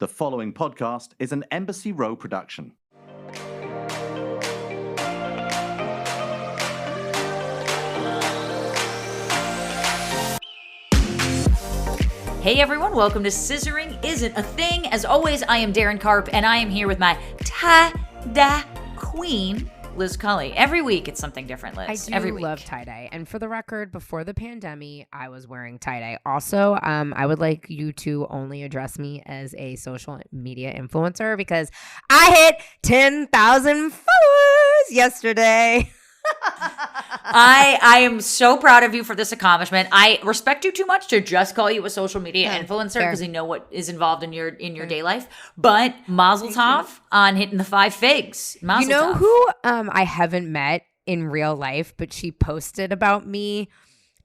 The following podcast is an Embassy Row production. Hey everyone, welcome to Scissoring Isn't a Thing. As always, I am Darren Karp, and I am here with my tie-dye queen, Liz Cully. Every week it's something different, Liz. I do love tie-dye. And for the record, before the pandemic, I was wearing tie-dye. Also, I would like you to only address me as a social media influencer because I hit 10,000 followers yesterday. I am so proud of you for this accomplishment. I respect you too much to just call you a social media influencer because you know what is involved in your day life. But Mazel Tov on hitting the 5 figs. Mazel You know tov. who I haven't met in real life, but she posted about me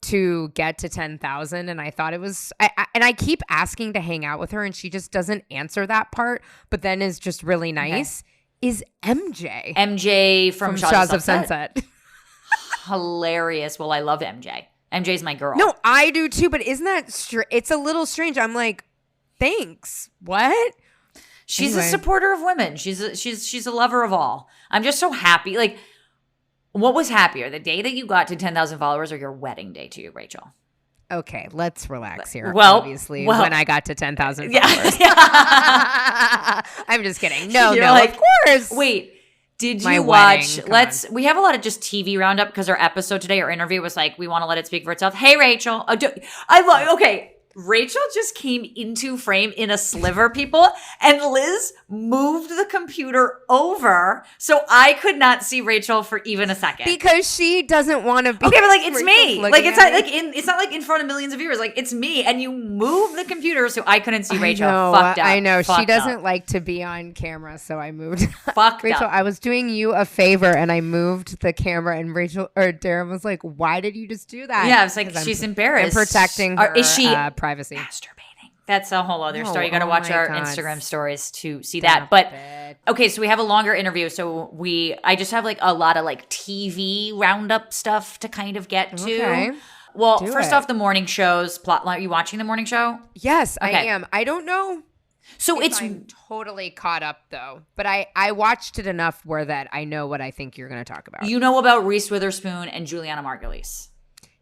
to get to 10,000, and I thought it was and I keep asking to hang out with her, and she just doesn't answer that part, but then is just really nice. Is MJ. MJ from Shaws of Sunset. Sunset. Hilarious. Well, I love MJ. MJ's my girl. No, I do too, but isn't that it's a little strange. I'm like, thanks. What? She's Anyway. a supporter of women. She's a lover of all. I'm just so happy. Like, what was happier, the day that you got to 10,000 followers or your wedding day to you, Rachel? Okay, let's relax here. Well, obviously, when I got to 10,000 Yeah. followers. I'm just kidding. No, You're no, like, of course. Wait, did My you watch? wedding, come We have a lot of just TV roundup because our episode today, our interview was like, we want to let it speak for itself. Hey, Rachel. Okay. Rachel just came into frame in a sliver, people, and Liz moved the computer over so I could not see Rachel for even a second. Because she doesn't want to be. Okay, but like it's me. Like it's not it's not like in front of millions of viewers. Like it's me, and you move the computer so I couldn't see Rachel. I know, Fucked up. I know. She Fucked doesn't up. like to be on camera, so I moved. Fucked Rachel, up. I was doing you a favor, and I moved the camera, and Darren was like, "Why did you just do that?" Yeah, it's like 'Cause she's I'm embarrassed. protecting Or her is she privacy. masturbating? That's a whole other No, story. You got to oh watch my our God. Instagram stories to see Stop that. But it. okay, so we have a longer interview. So I just have like a lot of like TV roundup stuff to kind of get to. Okay. Well, Do first it. off, the morning shows. Plotline. Are you watching the morning show? Yes, Okay. I am. I don't know. So If I'm totally caught up though, but I watched it enough where that I know what I think you're going to talk about. you know about Reese Witherspoon and Juliana Margulies.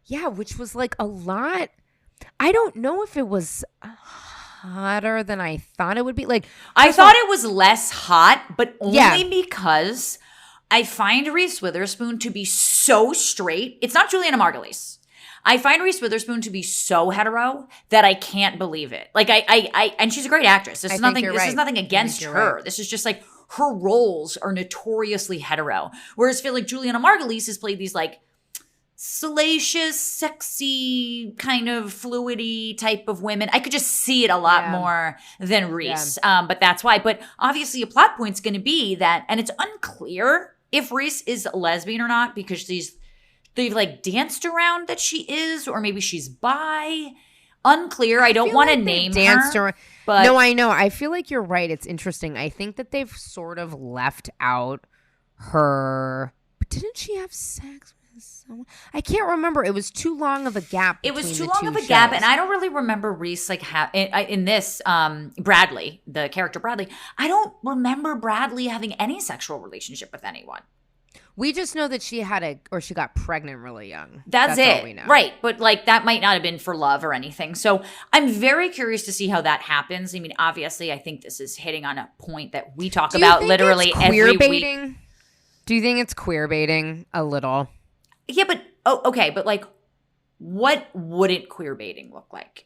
Yeah, which was like a lot. I don't know if it was hotter than I thought it would be. Like I thought it was less hot, but only Yeah. because I find Reese Witherspoon to be so straight. It's not Juliana Margulies. I find Reese Witherspoon to be so hetero that I can't believe it. Like I and she's a great actress. This I is think nothing. you're This is right. nothing I think against you're her. right. This is just like her roles are notoriously hetero. Whereas I feel like Juliana Margulies has played these like salacious, sexy, kind of fluidy type of women. I could just see it a lot Yeah. more than Reese. But that's why. But obviously a plot point's going to be that, and it's unclear if Reese is lesbian or not because they've like danced around that she is, or maybe she's bi. Unclear. I don't want to name her. But no, I know. I feel like you're right. It's interesting. I think that they've sort of left out her. But didn't she have sex with someone? I can't remember. It was too long of a gap. it was between too the long two of a gap, shows. and I don't really remember Reese like in this Bradley, the character Bradley. I don't remember Bradley having any sexual relationship with anyone. We just know that she she got pregnant really young. That's all it. we know. Right. But like that might not have been for love or anything. So I'm very curious to see how that happens. I mean, obviously, I think this is hitting on a point that we talk Do you about think literally it's every queer week. baiting? Do you think it's queer baiting a little? Yeah, but okay, but like what wouldn't queer baiting look like?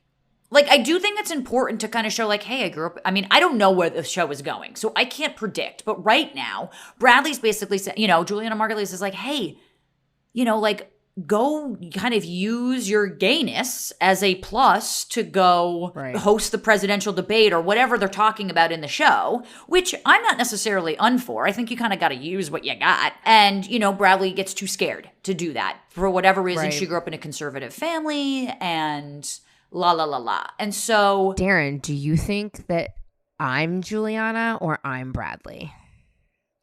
Like, I do think it's important to kind of show, like, hey, I grew up. I mean, I don't know where the show is going, so I can't predict. But right now, Bradley's basically saying, Juliana Margulies is like, hey, like, go kind of use your gayness as a plus to go host the presidential debate or whatever they're talking about in the show, which I'm not necessarily for. I think you kind of got to use what you got. And, Bradley gets too scared to do that. For whatever reason, she grew up in a conservative family and la la la la. And so Darren, do you think that I'm Juliana or I'm Bradley?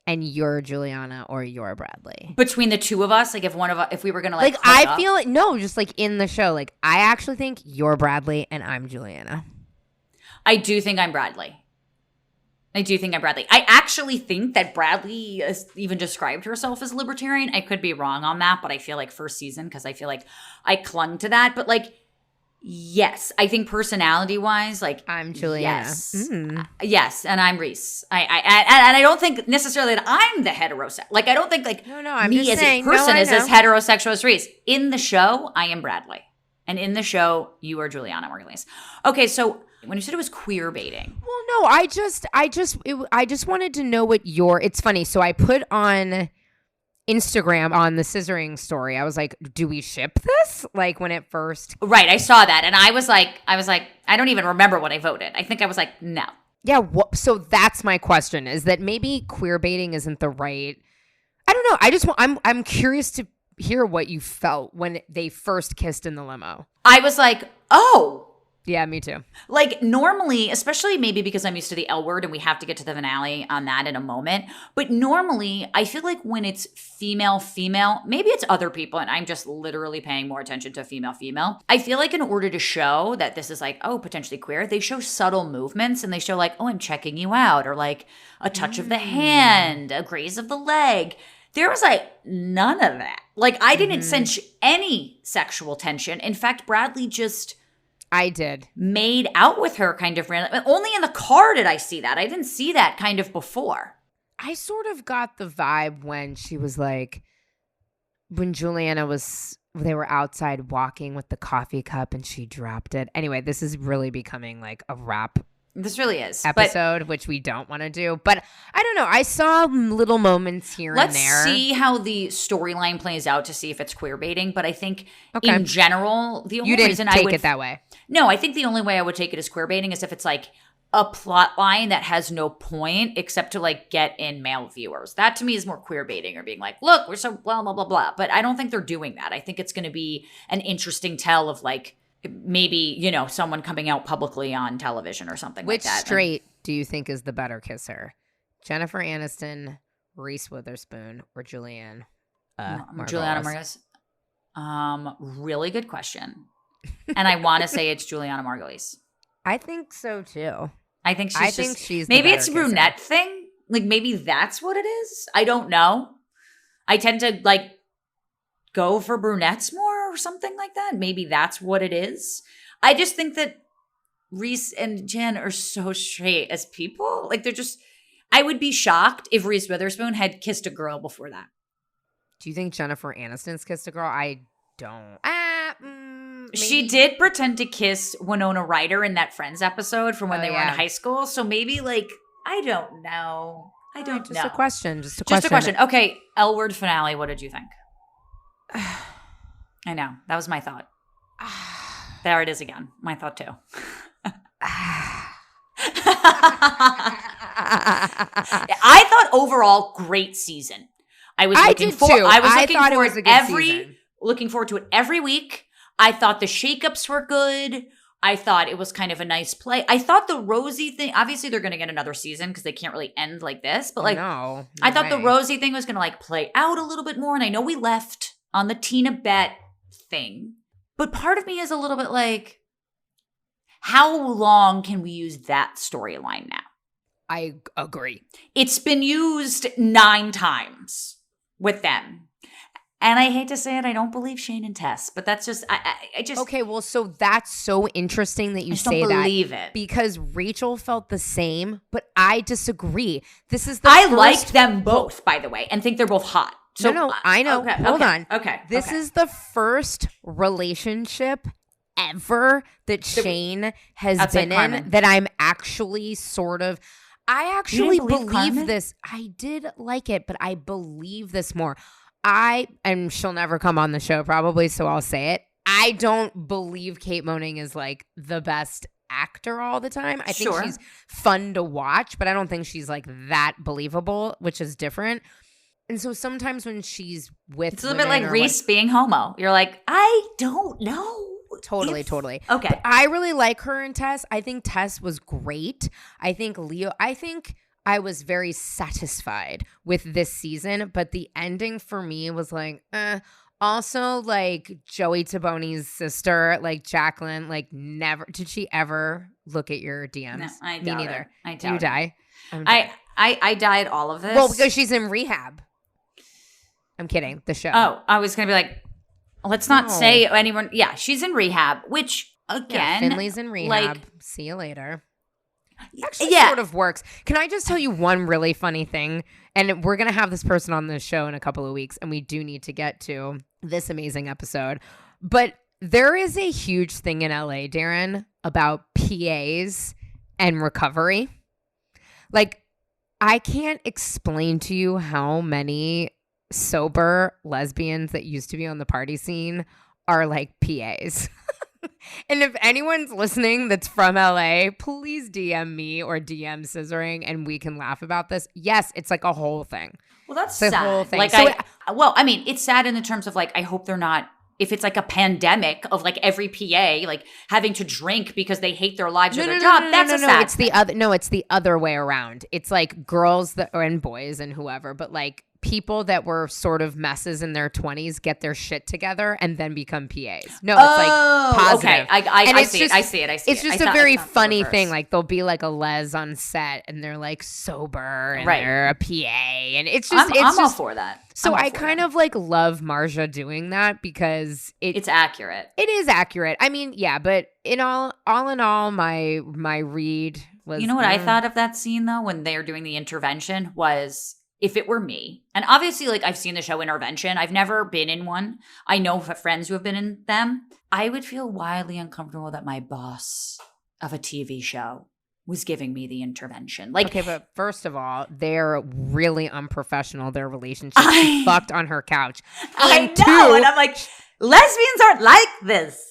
And you're Juliana or you're Bradley? between the two of us, like if we were gonna Like hook I up- feel like no, just like in the show, like I actually think you're Bradley and I'm Juliana. I do think I'm Bradley. I do think I'm Bradley. I actually think that Bradley even described herself as libertarian. I could be wrong on that, but I feel like first season, because I feel like I clung to that. But like, yes, I think personality-wise, like I'm Juliana. Yes, and I'm Reese. I don't think necessarily that I'm the heterosexual. Like, I don't think like No, I'm me just as saying, a person I is as know. heterosexual as Reese. In the show, I am Bradley, and in the show, you are Juliana Margulies. Okay, so when you said it was queer baiting, Well, no, I just wanted to know what it's funny. So I put on Instagram on the scissoring story. I was like, do we ship this? Like when it first. right? I saw that, and I was like, I don't even remember what I voted. I think I was like, no. Yeah. So that's my question, is that maybe queer baiting isn't the right. I don't know. I'm curious to hear what you felt when they first kissed in the limo. I was like, oh. Yeah, me too. Like normally, especially maybe because I'm used to the L word and we have to get to the finale on that in a moment. But normally, I feel like when it's female, maybe it's other people and I'm just literally paying more attention to female. I feel like in order to show that this is like, oh, potentially queer, they show subtle movements and they show like, oh, I'm checking you out, or like a touch of the hand, a graze of the leg. There was like none of that. Like I didn't sense any sexual tension. In fact, Bradley just... I did. made out with her kind of randomly. Only in the car did I see that. I didn't see that kind of before. I sort of got the vibe when she was like, when Juliana they were outside walking with the coffee cup and she dropped it. Anyway, this is really becoming like a rap This really is. episode, which we don't want to do. But I don't know. I saw little moments here and there. Let's see how the storyline plays out to see if it's queer baiting. But I think in general, the only You didn't reason take I would it that way. No, I think the only way I would take it as queer baiting is if it's like a plot line that has no point except to like get in male viewers. That to me is more queer baiting, or being like, look, we're so blah, blah, blah, blah. But I don't think they're doing that. I think it's going to be an interesting tell of like maybe, you know, someone coming out publicly on television or something like that. Which straight do you think is the better kisser? Jennifer Aniston, Reese Witherspoon, or Juliana Margulies? Really good question. And I want to say it's Juliana Margulies. I think so too. I think she's the maybe better it's a kisser. brunette thing. Like maybe that's what it is. I don't know. I tend to like go for brunettes more or something like that. Maybe that's what it is. I just think that Reese and Jen are so straight as people. Like they're just, I would be shocked if Reese Witherspoon had kissed a girl before that. Do you think Jennifer Aniston's kissed a girl? I don't. She did pretend to kiss Winona Ryder in that Friends episode from when they were in high school. So maybe like, I don't know. I don't know. Just a question. Just a question. Okay. L word finale. What did you think? I know. That was my thought. There it is again. My thought too. I thought overall great season. I was looking forward. I was looking thought forward it was a good season. Looking forward to it every week. I thought the shakeups were good. I thought it was kind of a nice play. I thought the Rosie thing, obviously they're going to get another season because they can't really end like this. But like, I thought the Rosie thing was going to like play out a little bit more. And I know we left on the Tina Bet thing. But part of me is a little bit like, how long can we use that storyline now? I agree. It's been used 9 times with them. And I hate to say it, I don't believe Shane and Tess, but that's just, I just. Okay, well, so that's so interesting that you say that. I don't believe it. Because Rachel felt the same, but I disagree. This is I like them both, by the way, and think they're both hot. So, no, I know. Okay, Hold on. Okay. This is the first relationship ever that Shane has been in that I'm actually sort of. I actually believe this. I did like it, but I believe this more. And she'll never come on the show probably, so I'll say it. I don't believe Kate Moaning is like the best actor all the time. I think she's fun to watch, but I don't think she's like that believable, which is different. And so sometimes when she's with it's a little bit like Reese being homo. You're like, I don't know. Totally. Okay. But I really like her and Tess. I think Tess was great. I think I was very satisfied with this season, but the ending for me was like, Also, like Joey Taboni's sister, like Jacqueline, like never did she ever look at your DMs. No, I Me doubt neither. it. I Do you doubt it. die? I'm I died all of this. well, because she's in rehab. I'm kidding. The show. Oh, I was gonna be like, let's not say anyone. Yeah, she's in rehab, which again, Finley's in rehab. Like, see you later. Actually, yeah. sort of works. Can I just tell you one really funny thing? And we're going to have this person on the show in a couple of weeks, and we do need to get to this amazing episode. But there is a huge thing in LA, Darren, about PAs and recovery. Like, I can't explain to you how many sober lesbians that used to be on the party scene are like PAs. And if anyone's listening that's from LA, please DM me or DM Scissoring and we can laugh about this. Yes, it's like a whole thing. Well, that's the sad. whole thing. Like, So I mean, it's sad in the terms of like, I hope they're not, if it's like a pandemic of like every PA like having to drink because they hate their lives or their job. That's a sad it's the other. No, it's the other way around. It's like girls that and boys and whoever, but like people that were sort of messes in their 20s get their shit together and then become PAs. No, it's like positive. Okay, I see it. It's just a very funny thing. Like there'll be like a les on set and they're like sober and they're a PA and it's just I'm all for that. So I kind of like love Marja doing that because it's accurate. It is accurate. I mean, yeah, but in all in all, my read was. You know what I thought of that scene though when they're doing the intervention was. If it were me, and obviously, like, I've seen the show Intervention. I've never been in one. I know friends who have been in them. I would feel wildly uncomfortable that my boss of a TV show was giving me the intervention. Like, okay, but first of all, they're really unprofessional, their relationship. She fucked on her couch. I know, and I'm like, lesbians aren't like this.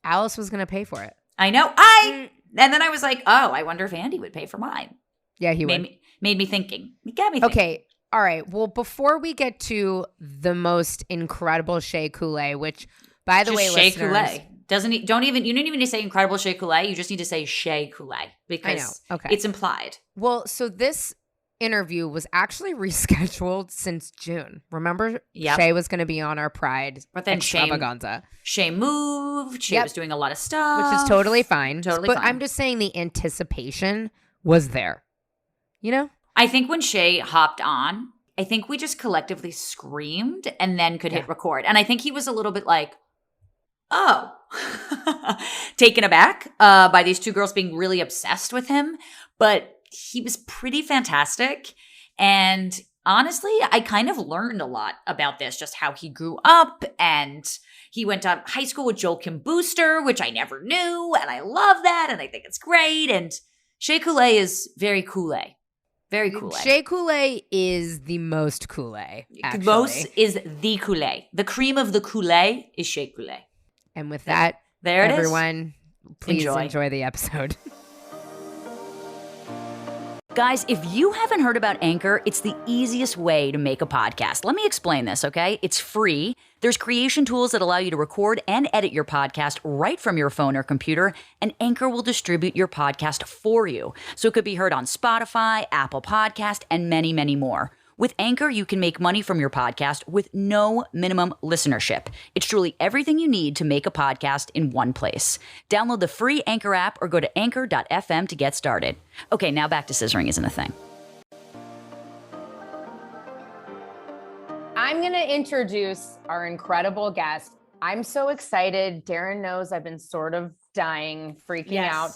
Alice was going to pay for it. I know. And then I was like, oh, I wonder if Andy would pay for mine. Yeah, he would. Made me thinking. It got me thinking. Okay. All right. Well, before we get to the most incredible Shea Coulee, which, by the way, Shea listeners, Coulee you don't even need to say incredible Shea Coulee. You just need to say Shea Coulee because it's implied. Well, so this interview was actually rescheduled since June. Remember, Shea was going to be on our Pride extravaganza. Shea moved. Shea was doing a lot of stuff, which is totally fine. Totally but fine. I'm just saying the anticipation was there. You know? I think when Shea hopped on, I think we just collectively screamed and then could hit record. And I think he was a little bit like, oh, taken aback by these two girls being really obsessed with him. But he was pretty fantastic. And honestly, I kind of learned a lot about this, just how he grew up. And he went to high school with Joel Kim Booster, which I never knew. And I love that. And I think it's great. And Shea Coulee is very Coulee. Very Coulee. Shea Coulee is the most Coulee, actually. Most is the Coulee. The cream of the Coulee is Shea Coulee. And with that, everyone, please enjoy the episode. Guys, if you haven't heard about Anchor, it's the easiest way to make a podcast. Let me explain this, okay? It's free. There's creation tools that allow you to record and edit your podcast right from your phone or computer, and Anchor will distribute your podcast for you. So it could be heard on Spotify, Apple Podcast, and many, many more. With Anchor, you can make money from your podcast with no minimum listenership. It's truly everything you need to make a podcast in one place. Download the free Anchor app or go to anchor.fm to get started. Okay, now back to Scissoring Isn't a Thing. I'm going to introduce our incredible guest. I'm so excited. Darren knows I've been sort of dying, freaking out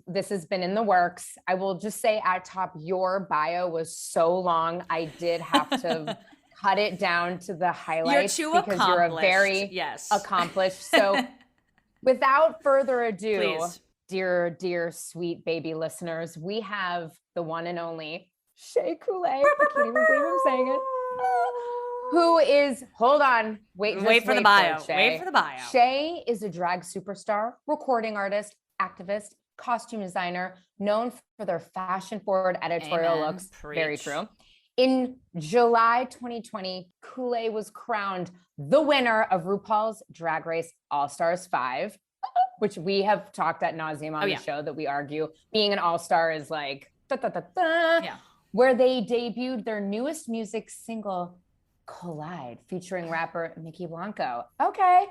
this has been in the works. I will just say at top, your bio was so long. I did have to cut it down to the highlights because you're a very accomplished. So without further ado, dear, sweet baby listeners, we have the one and only Shea Coulee. I can't even believe I'm saying it. Who is, hold on, wait for the bio. Wait for the bio. Shea is a drag superstar, recording artist, activist, costume designer, known for their fashion-forward editorial looks. Preach. Very true. In July 2020, Coulee was crowned the winner of RuPaul's Drag Race All-Stars 5, which we have talked ad nauseum on the show that we argue being an all-star is like, where they debuted their newest music single, Collide, featuring rapper Mickey Blanco. Okay.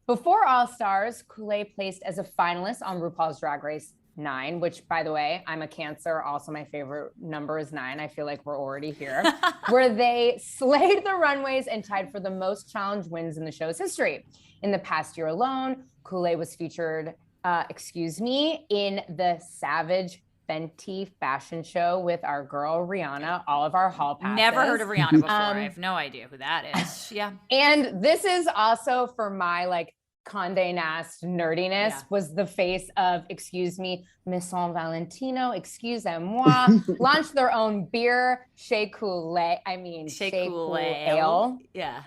Before All Stars, Coulee placed as a finalist on RuPaul's Drag Race 9, which by the way, I'm a Cancer. Also, my favorite number is 9. I feel like we're already here, where they slayed the runways and tied for the most challenge wins in the show's history. In the past year alone, Kool-Aid was featured, in the Savage Fenty fashion show with our girl Rihanna, all of our hall passes. Never heard of Rihanna before. I have no idea who that is. Yeah. And this is also for my like Condé Nast nerdiness, was the face of, excuse me, Miss Saint Valentino, excusez-moi, launched their own beer, Shea Kool-Aid. I mean, Shea Kool-Ale. Yeah.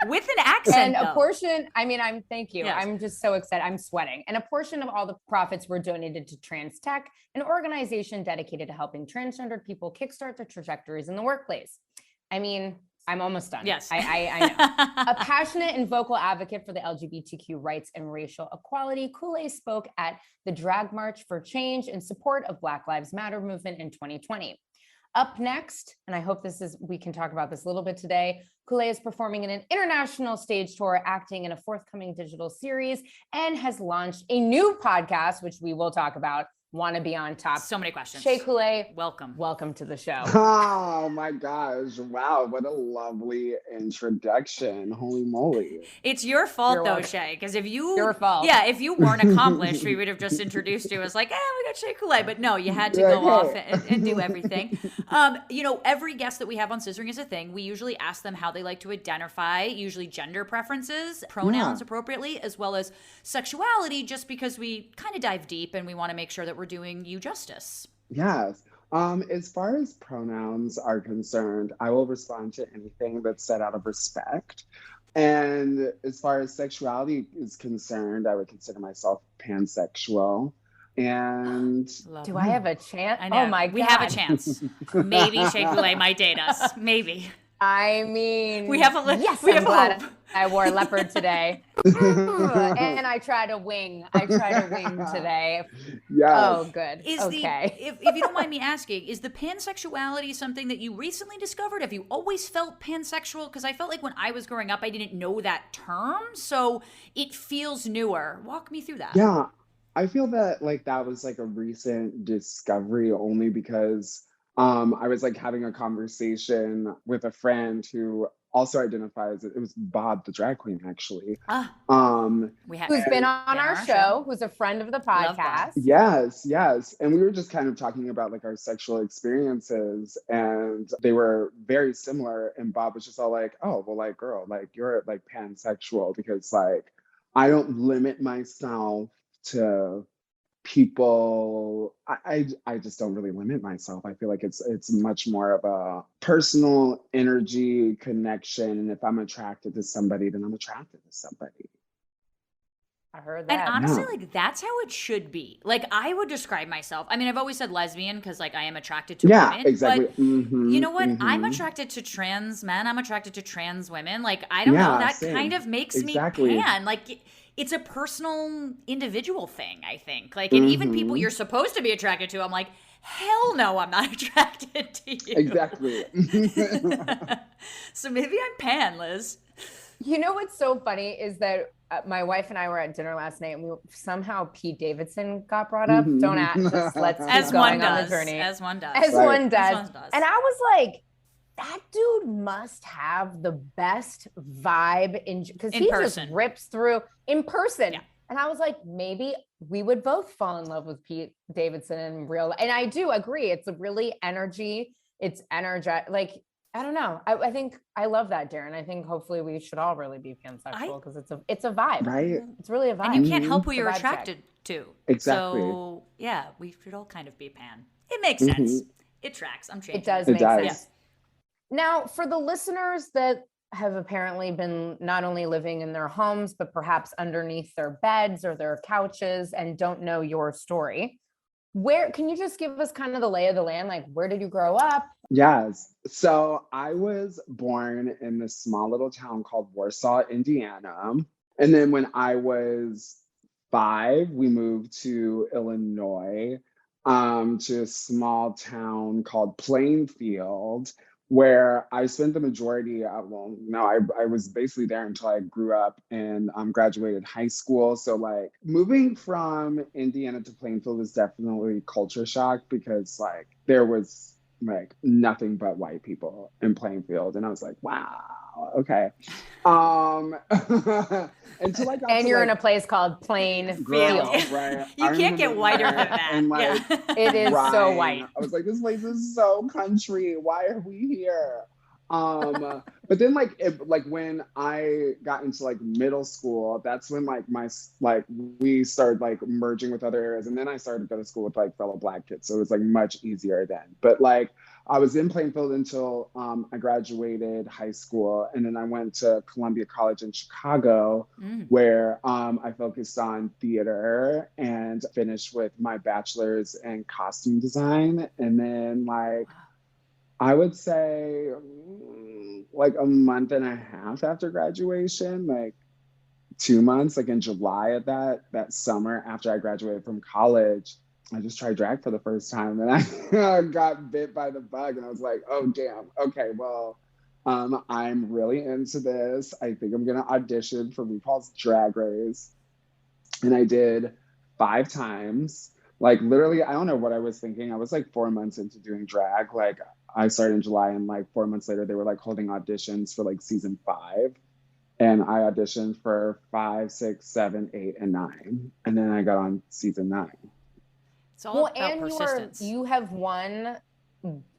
With an accent, and though. A portion, thank you. Yes. I'm just so excited. I'm sweating. And a portion of all the profits were donated to Trans Tech, an organization dedicated to helping transgendered people kickstart their trajectories in the workplace. I mean, I'm almost done. Yes. I know. A passionate and vocal advocate for the LGBTQ rights and racial equality, Kool-Aid spoke at the Drag March for Change in support of Black Lives Matter movement in 2020. Up next, and I hope we can talk about this a little bit today, Kool-Aid is performing in an international stage tour, acting in a forthcoming digital series, and has launched a new podcast, which we will talk about, Want to Be on Top. So many questions. Shea Kool-Aid, welcome. Welcome to the show. Oh my gosh. Wow. What a lovely introduction. Holy moly. It's your fault, You're though, welcome. Shay, because if you... Your fault. Yeah, if you weren't accomplished, we would have just introduced you as like, we got Shea Kool-Aid. But no, you had to go off and do everything. Every guest that we have on Scissoring is a Thing. We usually ask them how they like to identify, usually gender preferences, pronouns appropriately, as well as sexuality, just because we kind of dive deep and we want to make sure that we're doing you justice. Yes. As far as pronouns are concerned, I will respond to anything that's said out of respect. And as far as sexuality is concerned, I would consider myself pansexual. And do I have a chance? I know. Oh my God. We have a chance. Maybe Shea Kool-Aid might date us. Maybe. I mean, we have a yes, we I'm have glad hope. I wore leopard today. And I tried to wing. Today. yeah. Oh, good. If you don't mind me asking, is the pansexuality something that you recently discovered? Have you always felt pansexual? Because I felt like when I was growing up, I didn't know that term. So it feels newer. Walk me through that. Yeah. I feel that that was a recent discovery only because I was having a conversation with a friend who also identifies it was Bob the drag queen actually. Who's been on our show, who's a friend of the podcast. Yes. And we were just kind of talking about our sexual experiences and they were very similar. And Bob was just all oh, well, girl, you're pansexual because I don't limit myself to people. I just don't really limit myself. I feel like it's much more of a personal energy connection. And if I'm attracted to somebody, then I'm attracted to somebody. I heard that. And honestly, that's how it should be. I would describe myself. I mean, I've always said lesbian because I am attracted to women. Yeah, exactly. But you know what? I'm attracted to trans men. I'm attracted to trans women. I don't know. That same. kind of makes me pan. It's a personal, individual thing, I think. And even people you're supposed to be attracted to, I'm like, hell no, I'm not attracted to you. Exactly. So maybe I'm pan, Liz. You know what's so funny is that my wife and I were at dinner last night and somehow Pete Davidson got brought up. Don't ask, just let's keep going on the journey. As one does. As one does. And I was like, that dude must have the best vibe because he person. Just rips through in person. Yeah. And I was like, maybe we would both fall in love with Pete Davidson in real life. And I do agree. It's a really energy. It's energized. I don't know. I think I love that, Darren. I think hopefully we should all really be pansexual because it's a vibe. Right. It's really a vibe. And you can't help who you're attracted to. Exactly. So yeah, we should all kind of be pan. It makes sense. It tracks. I'm changing. It does make sense. Yeah. Now, for the listeners that have apparently been not only living in their homes, but perhaps underneath their beds or their couches and don't know your story, where can you just give us kind of the lay of the land? Where did you grow up? Yes. So I was born in this small little town called Warsaw, Indiana. And then when I was 5, we moved to Illinois, to a small town called Plainfield, where I spent the majority of, well, no, I was basically there until I grew up and graduated high school. So like moving from Indiana to Plainfield was definitely culture shock because like there was like nothing but white people in Plainfield. And I was like, wow, okay. Until I got And to you're like, in a place called Plainfield. girl, right. You I can't get remember whiter than that. that. And like, Yeah. It is so Right. white. I was like, this place is so country. Why are we here? But then like when I got into like middle school, that's when like we started like merging with other areas, and then I started to go to school with like fellow Black kids, so it was like much easier then. But like I was in Plainfield until I graduated high school, and then I went to Columbia College in Chicago, where I focused on theater and finished with my bachelor's in costume design. And then like I would say like a month and a half after graduation, like 2 months, like in July of that summer after I graduated from college, I just tried drag for the first time, and I got bit by the bug, and I was like, oh damn, okay, well, I'm really into this. I think I'm gonna audition for RuPaul's Drag Race, and I did 5 times. Like literally, I don't know what I was thinking. I was like 4 months into doing drag. Like I started in July, and like 4 months later, they were like holding auditions for like season 5. And I auditioned for 5, 6, 7, 8, and 9. And then I got on season 9. It's all about and persistence. you have won.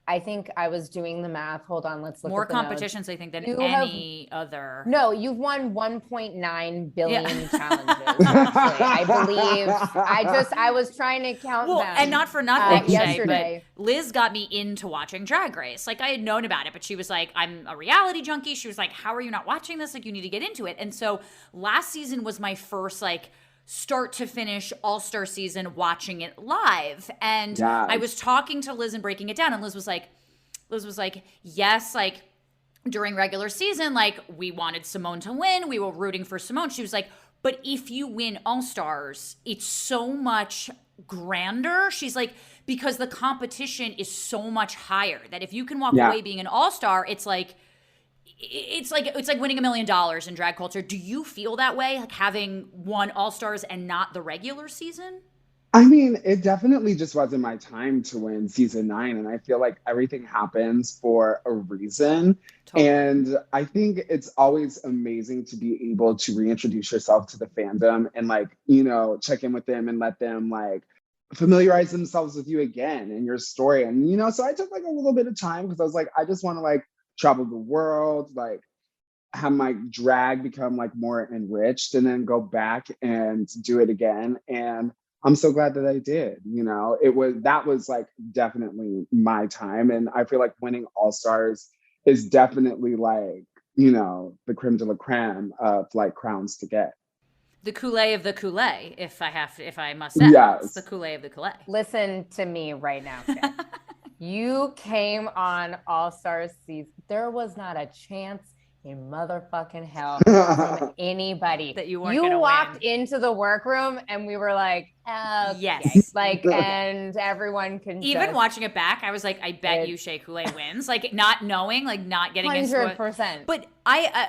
I think I was doing the math. Hold on, let's look more at the competitions, notes. I think, than You any other. No, you've won 1.9 billion challenges. Actually, I believe. I was trying to count them. And not for nothing, Shay, yesterday. but Liz got me into watching Drag Race. Like I had known about it, but she was like, "I'm a reality junkie." She was like, "How are you not watching this? Like you need to get into it." And so last season was my first like start to finish all-star season watching it live. And Yes. I was talking to Liz and breaking it down, and Liz was like, yes, like during regular season, like we wanted Simone to win. We were rooting for Simone. She was like, but if you win All-Stars, it's so much grander. She's like, because the competition is so much higher that if you can walk away being an All-Star, it's like winning $1 million in drag culture. Do you feel that way, like having won All-Stars and not the regular season? I mean, it definitely just wasn't my time to win season 9. And I feel like everything happens for a reason. Totally. And I think it's always amazing to be able to reintroduce yourself to the fandom and like, you know, check in with them and let them like familiarize themselves with you again and your story. And, you know, so I took like a little bit of time because I was like, I just want to like travel the world, like have my drag become like more enriched and then go back and do it again. And I'm so glad that I did. You know, that was like definitely my time. And I feel like winning All-Stars is definitely like, you know, the creme de la creme of like crowns to get. The Kool-Aid of the Kool-Aid, if I must say. Yes. It's the Kool-Aid of the Kool-Aid. Listen to me right now, Shay. You came on All-Stars season. There was not a chance in motherfucking hell from anybody that you weren't gonna walked win. into the workroom and we were like, okay. Yes. Like, and everyone can even watching it back, I was like, I bet you Shea Kool-Aid wins. Like not knowing, like not getting 100%. But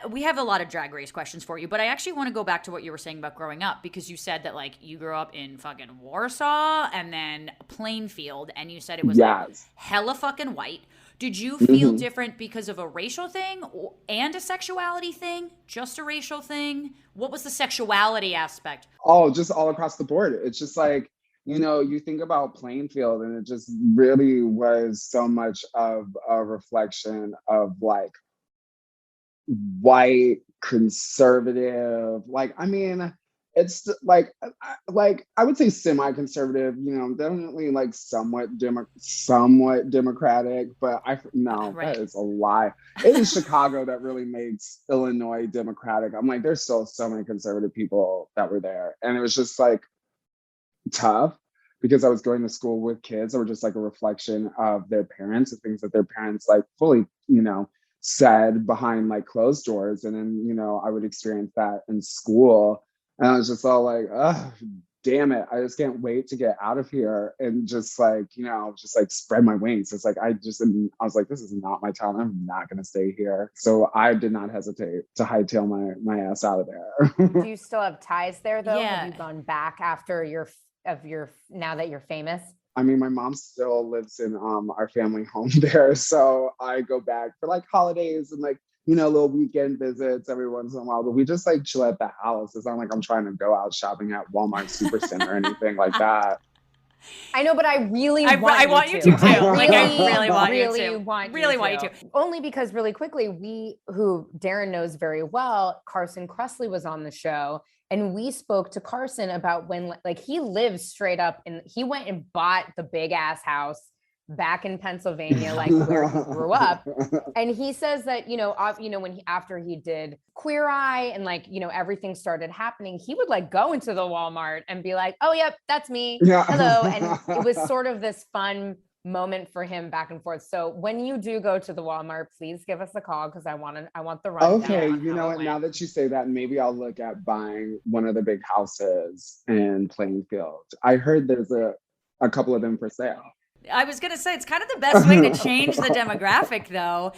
we have a lot of Drag Race questions for you, but I actually want to go back to what you were saying about growing up, because you said that like you grew up in fucking Warsaw and then Plainfield, and you said it was like hella fucking white. Did you feel different because of a racial thing and a sexuality thing? Just a racial thing? What was the sexuality aspect? Oh, just all across the board. It's just like, you know, you think about Plainfield and it just really was so much of a reflection of like white conservative. Like, I mean, it's like I would say semi-conservative, you know, definitely like somewhat democratic, but that is a lie. It is Chicago that really makes Illinois democratic. I'm like, there's still so many conservative people that were there, and it was just like tough because I was going to school with kids that were just like a reflection of their parents and things that their parents like fully, you know, said behind like closed doors, and then, you know, I would experience that in school. And I was just all like, oh, damn it, I just can't wait to get out of here and just like, you know, just like spread my wings. It's like, I was like, this is not my town. I'm not going to stay here. So I did not hesitate to hightail my ass out of there. Do you still have ties there though? Yeah. Have you gone back after now that you're famous? I mean, my mom still lives in our family home there. So I go back for like holidays and like, you know, little weekend visits every once in a while, but we just like chill at the house. It's not like I'm trying to go out shopping at Walmart Supercenter or anything like that. I know, but I want you to too. Like, I really want you to. Only because really quickly, who Darren knows very well, Carson Kressley was on the show. And we spoke to Carson about when, like, he lives straight up and he went and bought the big ass house back in Pennsylvania, like where he grew up. And he says that, after he did Queer Eye and like, everything started happening, he would like go into the Walmart and be like, oh, yep, that's me. Yeah. Hello. And it was sort of this fun moment for him back and forth. So when you do go to the Walmart, please give us a call because I want the rundown. Okay, you know what? Now that you say that, maybe I'll look at buying one of the big houses in Plainfield. I heard there's a couple of them for sale. I was gonna say it's kind of the best way to change the demographic, though.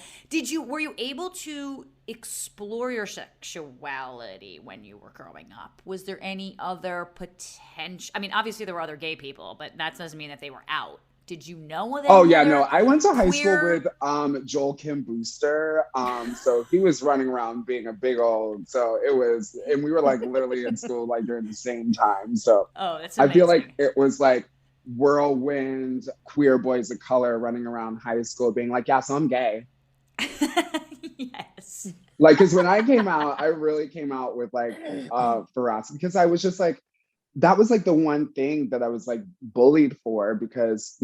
Were you able to explore your sexuality when you were growing up? Was there any other potential? I mean, obviously there were other gay people, but that doesn't mean that they were out. Did you know that? Oh yeah, no. I went to high school with Joel Kim Booster. So he was running around being a big old. So it was, and we were like literally in school like during the same time. So that's amazing. I feel like it was like whirlwind queer boys of color running around high school being like, yeah, so I'm gay. Yes. Like, because when I came out, I really came out with like ferocity because I was just like, that was like the one thing that I was like bullied for because,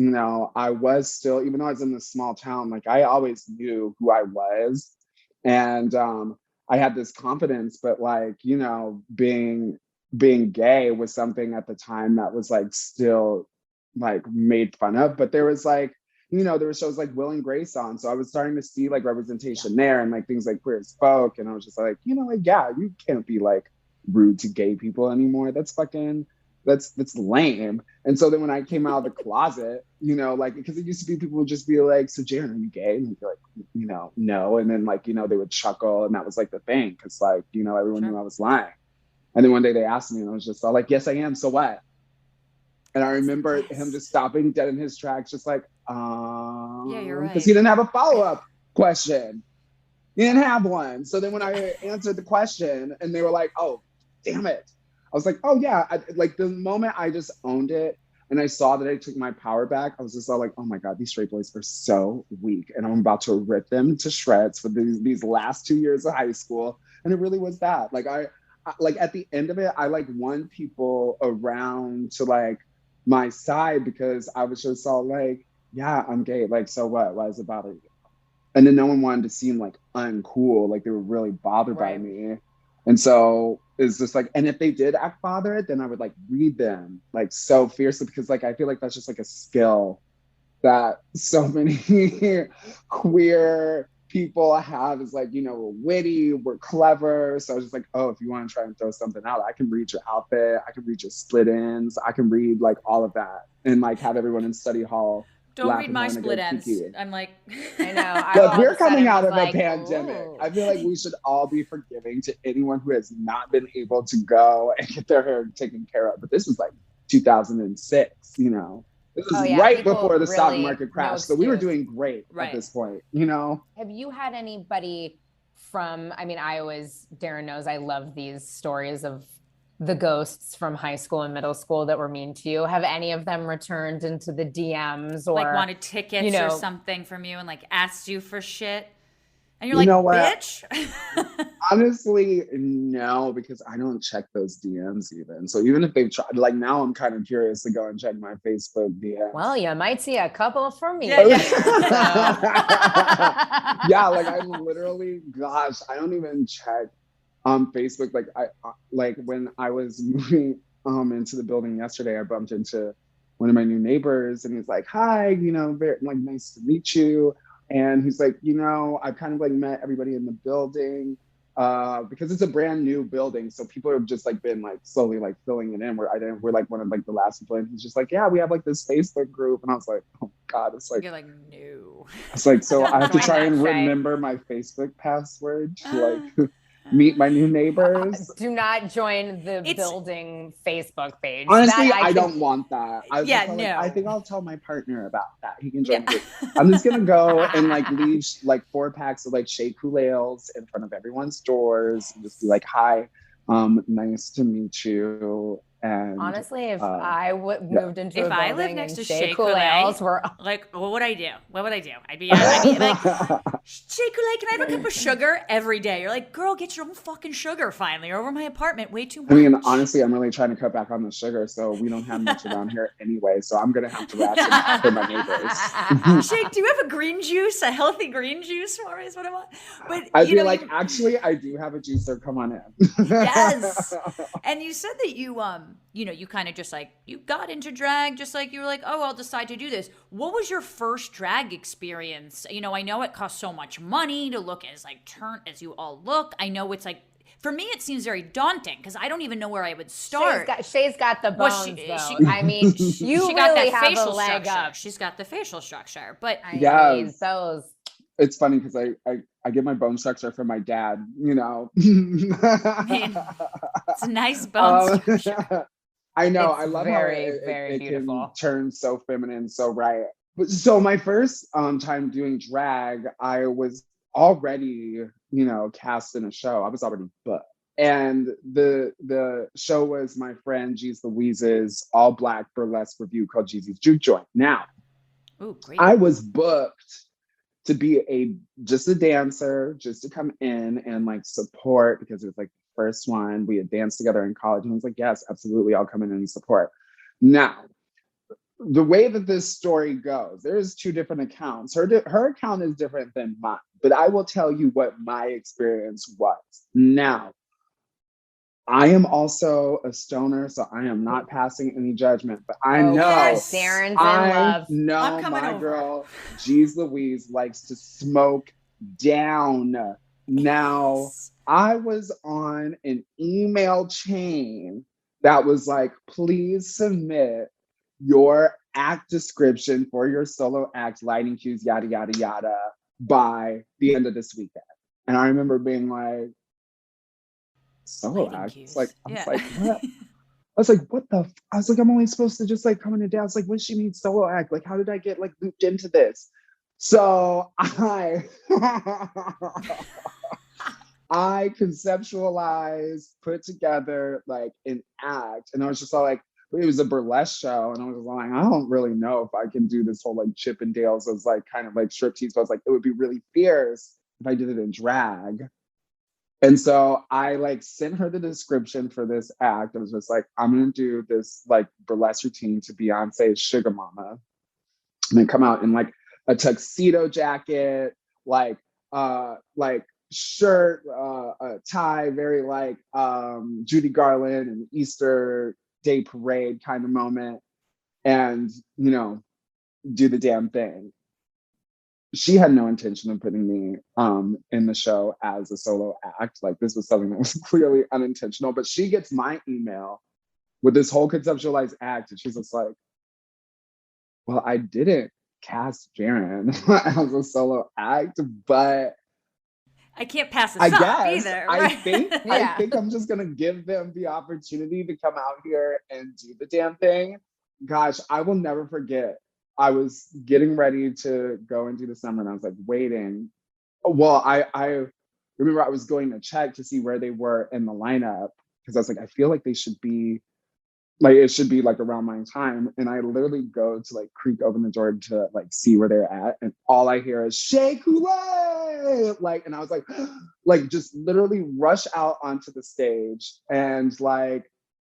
I was still, even though I was in this small town, like I always knew who I was. And I had this confidence, but like, being gay was something at the time that was like still like made fun of. But there was like, there were shows like Will and Grace on. So I was starting to see like representation there and like things like Queer as Folk. And I was just like, like, yeah, you can't be like rude to gay people anymore. That's lame. And so then when I came out of the closet, like, because it used to be people would just be like, so Jaren, are you gay? And he'd be like, no. And then like, they would chuckle and that was like the thing. Cause like, everyone knew I was lying. And then one day they asked me and I was just all like, yes, I am. So what? And I remember him just stopping dead in his tracks, just like, yeah, you're right. Because he didn't have a follow-up question. He didn't have one. So then when I answered the question and they were like, oh, damn it. I was like, oh yeah. Like the moment I just owned it and I saw that I took my power back, I was just all like, oh my God, these straight boys are so weak. And I'm about to rip them to shreds for these last 2 years of high school. And it really was that. Like I like at the end of it, I like won people around to like my side because I was just all like, yeah, I'm gay. Like, so what? Why is it bothering you? And then no one wanted to seem like uncool. Like they were really bothered by me. And so it's just like, and if they did act bothered, then I would like read them like so fiercely because like, I feel like that's just like a skill that so many queer people have is like, we're witty, we're clever. So I was just like, oh, if you want to try and throw something out, I can read your outfit. I can read your split ends. I can read like all of that and like have everyone in study hall. Don't read my split ends. I'm like, I know. Look, we're coming out of a pandemic. Ooh. I feel like we should all be forgiving to anyone who has not been able to go and get their hair taken care of. But this was like 2006, This was right before the stock market crashed. So we were doing great at this point, Have you had anybody Darren knows I love these stories of the ghosts from high school and middle school that were mean to you. Have any of them returned into the DMs or like wanted tickets or something from you and like asked you for shit? And you're like, bitch. Honestly, no, because I don't check those DMs even. So even if they've tried, like now I'm kind of curious to go and check my Facebook DMs. Well, you might see a couple from me. Yeah, like I literally, gosh, I don't even check Facebook. Like like when I was moving into the building yesterday, I bumped into one of my new neighbors and he's like, hi, very like nice to meet you. And he's like, I've kind of like met everybody in the building because it's a brand new building, so people have just like been like slowly like filling it in. We're like one of like the last people in. He's just like, yeah, we have like this Facebook group, and I was like, oh God, it's like You're like, no. it's like, so I have to Join try that, and Shay. remember my Facebook password to like meet my new neighbors. Do not join the It's- building Facebook page. Honestly, That I can- don't want that. I was Yeah, just like, no. I think I'll tell my partner about that. He can join Yeah. too. I'm just gonna go and like leave like 4 packs of like Shea Couleos in front of everyone's doors and just be like, hi, nice to meet you. And Honestly, if I moved into If a I building lived next and to Shea Shea Couleos were like, what would I do? What would I do? I'd be like, Shea Coulee, can I have a cup of sugar every day? You're like, girl, get your own fucking sugar finally. You're over my apartment way too much. I mean, honestly, I'm really trying to cut back on the sugar, so we don't have much around here anyway. So I'm gonna have to ration for my neighbors. Shea, do you have a green juice, a healthy green juice for me? Is what I want. But I'd you be know, like, you- actually, I do have a juicer. Come on in. Yes. And you said that you kind of just like, you got into drag, just like you were like, oh, I'll decide to do this. What was your first drag experience? You know, I know it costs so much money to look as like turn as you all look. I know it's like, for me, it seems very daunting because I don't even know where I would start. Shay's got the bones, Well, though. I mean, you she really got that have a facial leg structure. up. She's got the facial structure. But I mean, Yes. those. It's funny because I get my bone structure from my dad, you know. it's a nice bone structure. I know. It's I love very, how very it beautiful. can turn so feminine, so right. But so my first time doing drag, I was already, you know, cast in a show. I was already booked. And the show was my friend Jeez Louise's all black burlesque review called Jeezy's Juke Joint. Now, Ooh, great. I was booked to be just a dancer, just to come in and like support because it was like the first one. We had danced together in college, and I was like, yes, absolutely, I'll come in and support. Now, the way that this story goes, there's 2 different accounts. Her account is different than mine, but I will tell you what my experience was. Now, I am also a stoner, so I am not passing any judgment, but I know Yes, Darren's in love. know I'm coming my over. girl, Jeez Louise, likes to smoke down. Now, I was on an email chain that was like, please submit your act description for your solo act, lighting cues, yada, yada, yada, by the end of this weekend. And I remember being like, solo Lighting act? cues. It's like, I was Yeah. like, what? I was like, what the? I was like, I'm only supposed to just like come in and dance. Like, what does she mean solo act? Like, how did I get like looped into this? So I I conceptualized, put together like an act, and I was just all like, it was a burlesque show, and I was like, I don't really know if I can do this whole like Chippendales as like kind of like striptease. But I was like, it would be really fierce if I did it in drag. And so I like sent her the description for this act. I was just like, I'm gonna do this like burlesque routine to Beyonce's Sugar Mama, and then come out in like a tuxedo jacket, like shirt, a tie, very like Judy Garland and Easter Day parade kind of moment, and you know, do the damn thing. She had no intention of putting me in the show as a solo act. Like, this was something that was clearly unintentional, but she gets my email with this whole conceptualized act, and she's just like, well, I didn't cast Jaren as a solo act, but I can't pass this I up guess either. I Right? think Yeah. I think I'm just gonna give them the opportunity to come out here and do the damn thing. Gosh, I will never forget. I was getting ready to go and do the summer, and I was like waiting. Well, I remember I was going to check to see where they were in the lineup because I was like, I feel like they should be like, it should be like around my time. And I literally go to like creak open the door to like see where they're at, and all I hear is Shea Coulee, like, and I was like just literally rush out onto the stage. And like,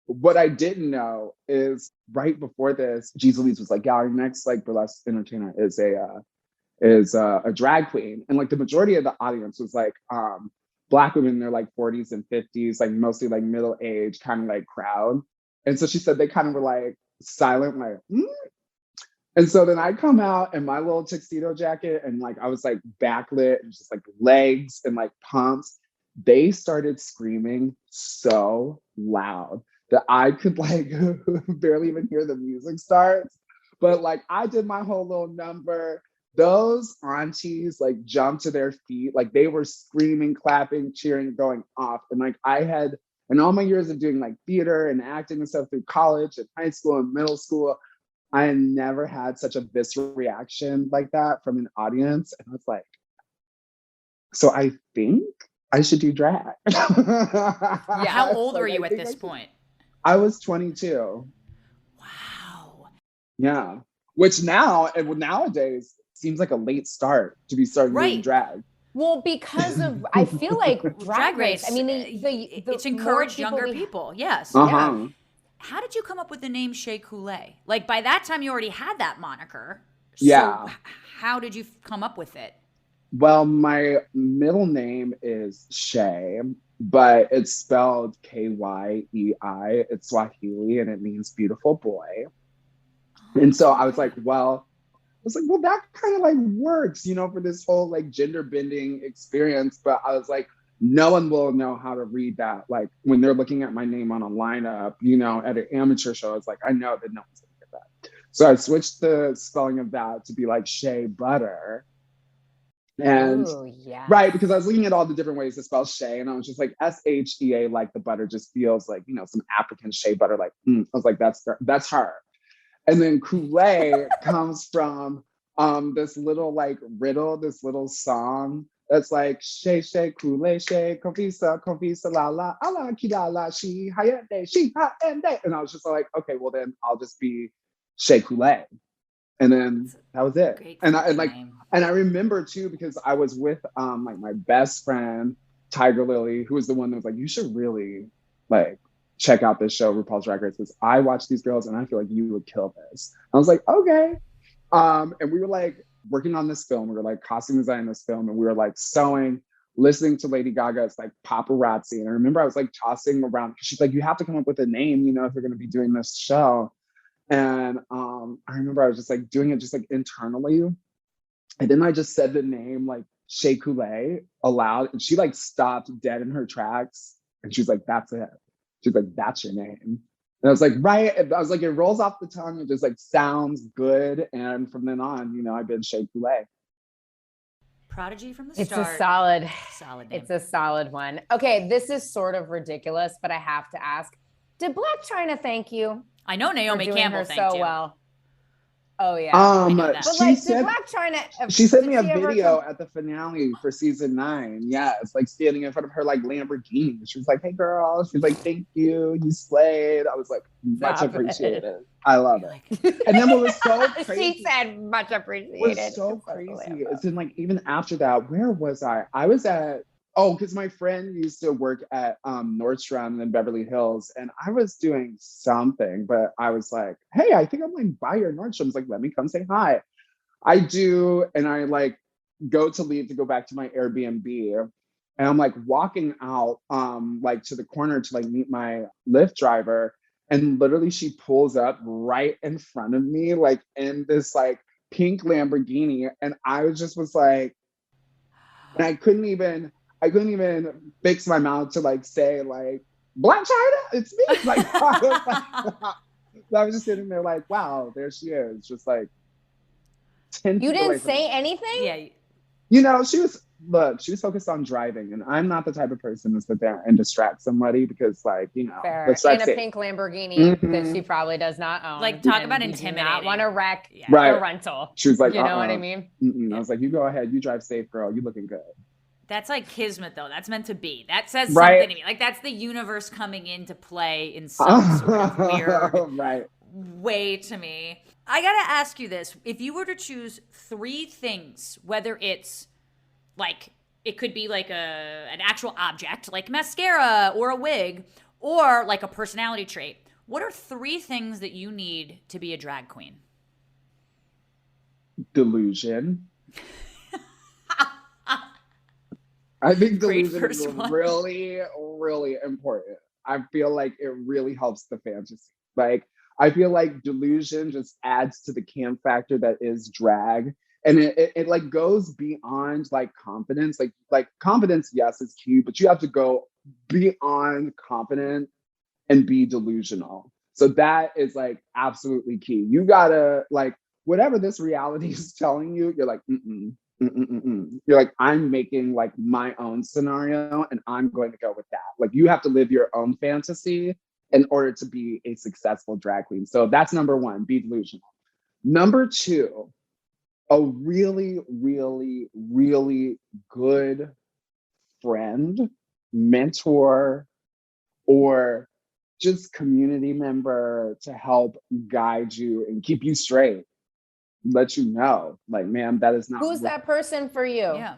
what I didn't know is right before this, Jeez Louise was like, yeah, our next like burlesque entertainer is a drag queen. And like the majority of the audience was like Black women in their like 40s and 50s, like mostly like middle age kind of like crowd. And so she said they kind of were like silent, like, And so then I come out in my little tuxedo jacket, and like I was like backlit and just like legs and like pumps. they started screaming so loud that I could like barely even hear the music start. But like I did my whole little number. Those aunties like jumped to their feet, like they were screaming, clapping, cheering, going off. And like I had, in all my years of doing like theater and acting and stuff through college and high school and middle school, I had never had such a visceral reaction like that from an audience. And I was like, so I think I should do drag. Yeah. How old were you at this point? I was 22. Wow. Yeah. Which now, and nowadays, seems like a late start to be starting doing drag. Well, because of, I feel like Drag Race, I mean, it's encouraged younger people. Yes. Uh-huh. How did you come up with the name Shea Coulee? Like by that time you already had that moniker. Yeah. So how did you come up with it? Well, my middle name is Shay, but it's spelled Kyei. It's Swahili and it means beautiful boy. And so I was like, well, that kind of like works, you know, for this whole like gender bending experience. But I was like, no one will know how to read that. Like when they're looking at my name on a lineup, you know, at an amateur show, it's like, I know that no one's gonna get that. So I switched the spelling of that to be like Shea Butter. And right, because I was looking at all the different ways to spell Shea, and I was just like, SHEA, like the butter just feels like, you know, some African shea butter. Like, I was like, that's her. And then Coulee comes from this little like riddle, this little song that's like Shay Shay Coulee Shay Confisa la la ala kila la she hayende she ha ende. And I was just like, okay, well then I'll just be Shea Coulee. And then that was it. And I remember too, because I was with like my best friend, Tiger Lily, who was the one that was like, you should really like check out this show, RuPaul's Drag Race, because I watch these girls and I feel like you would kill this. I was like, okay. And we were like working on this film. We were like costume designing this film, and we were like sewing, listening to Lady Gaga's like Paparazzi. And I remember I was like tossing around, because she's like, you have to come up with a name, you know, if you're going to be doing this show. And I remember I was just like doing it just like internally. And then I just said the name like Shea Coulee aloud, and she like stopped dead in her tracks. And she's like, that's it. She's like, that's your name. And I was like, right. And I was like, it rolls off the tongue. It just like sounds good. And from then on, you know, I've been Shea Coulee. Prodigy from the start. It's a solid name. It's a solid one. Okay, this is sort of ridiculous, but I have to ask, did Blac Chyna thank you? I know Naomi Campbell thanked so you. well. Oh yeah. But like, did Blac Chyna? She sent me a video at the finale for season 9. Yeah, it's like standing in front of her like Lamborghini. She was like, "Hey girl," she's like, "Thank you, you slayed." I was like, "Much appreciated." I love it. And then what was so crazy? She said, "Much appreciated." What's so crazy is then like even after that, where was I? I was at. Oh, because my friend used to work at Nordstrom in Beverly Hills, and I was doing something, but I was like, hey, I think I'm like by your Nordstrom's, like, let me come say hi. I do, and I like go to leave to go back to my Airbnb, and I'm like walking out like to the corner to like meet my Lyft driver, and literally she pulls up right in front of me, like in this like pink Lamborghini, and I was like, and I couldn't even fix my mouth to like say like, Blac Chyna, it's me. Like, I was just sitting there like, wow, there she is. Just like 10 You didn't say anything? Yeah. You know, she was focused on driving, and I'm not the type of person to sit there and distract somebody because, like, you know, fair. In a pink Lamborghini that she probably does not own. Like, talk about intimidating. Not want to wreck a rental. She was like, you know what I mean? I was like, you go ahead, you drive safe, girl. You looking good. That's like kismet, though. That's meant to be. That says something to me. Like, that's the universe coming into play in some sort of weird way to me. I gotta ask you this. If you were to choose 3 things, whether it's like, it could be like an actual object, like mascara or a wig, or like a personality trait, what are 3 things that you need to be a drag queen? Delusion. I think delusion is really, really important. I feel like it really helps the fantasy. Like, I feel like delusion just adds to the camp factor that is drag. And it like goes beyond like confidence. Like confidence, yes, is key, but you have to go beyond confident and be delusional. So that is like absolutely key. You gotta like whatever this reality is telling you, you're like, You're like, I'm making like my own scenario and I'm going to go with that. Like you have to live your own fantasy in order to be a successful drag queen. So that's number one, be delusional. Number two, a really, really, really good friend, mentor, or just community member to help guide you and keep you straight. Let you know, like, ma'am, that is not. Who's that person for you? Yeah.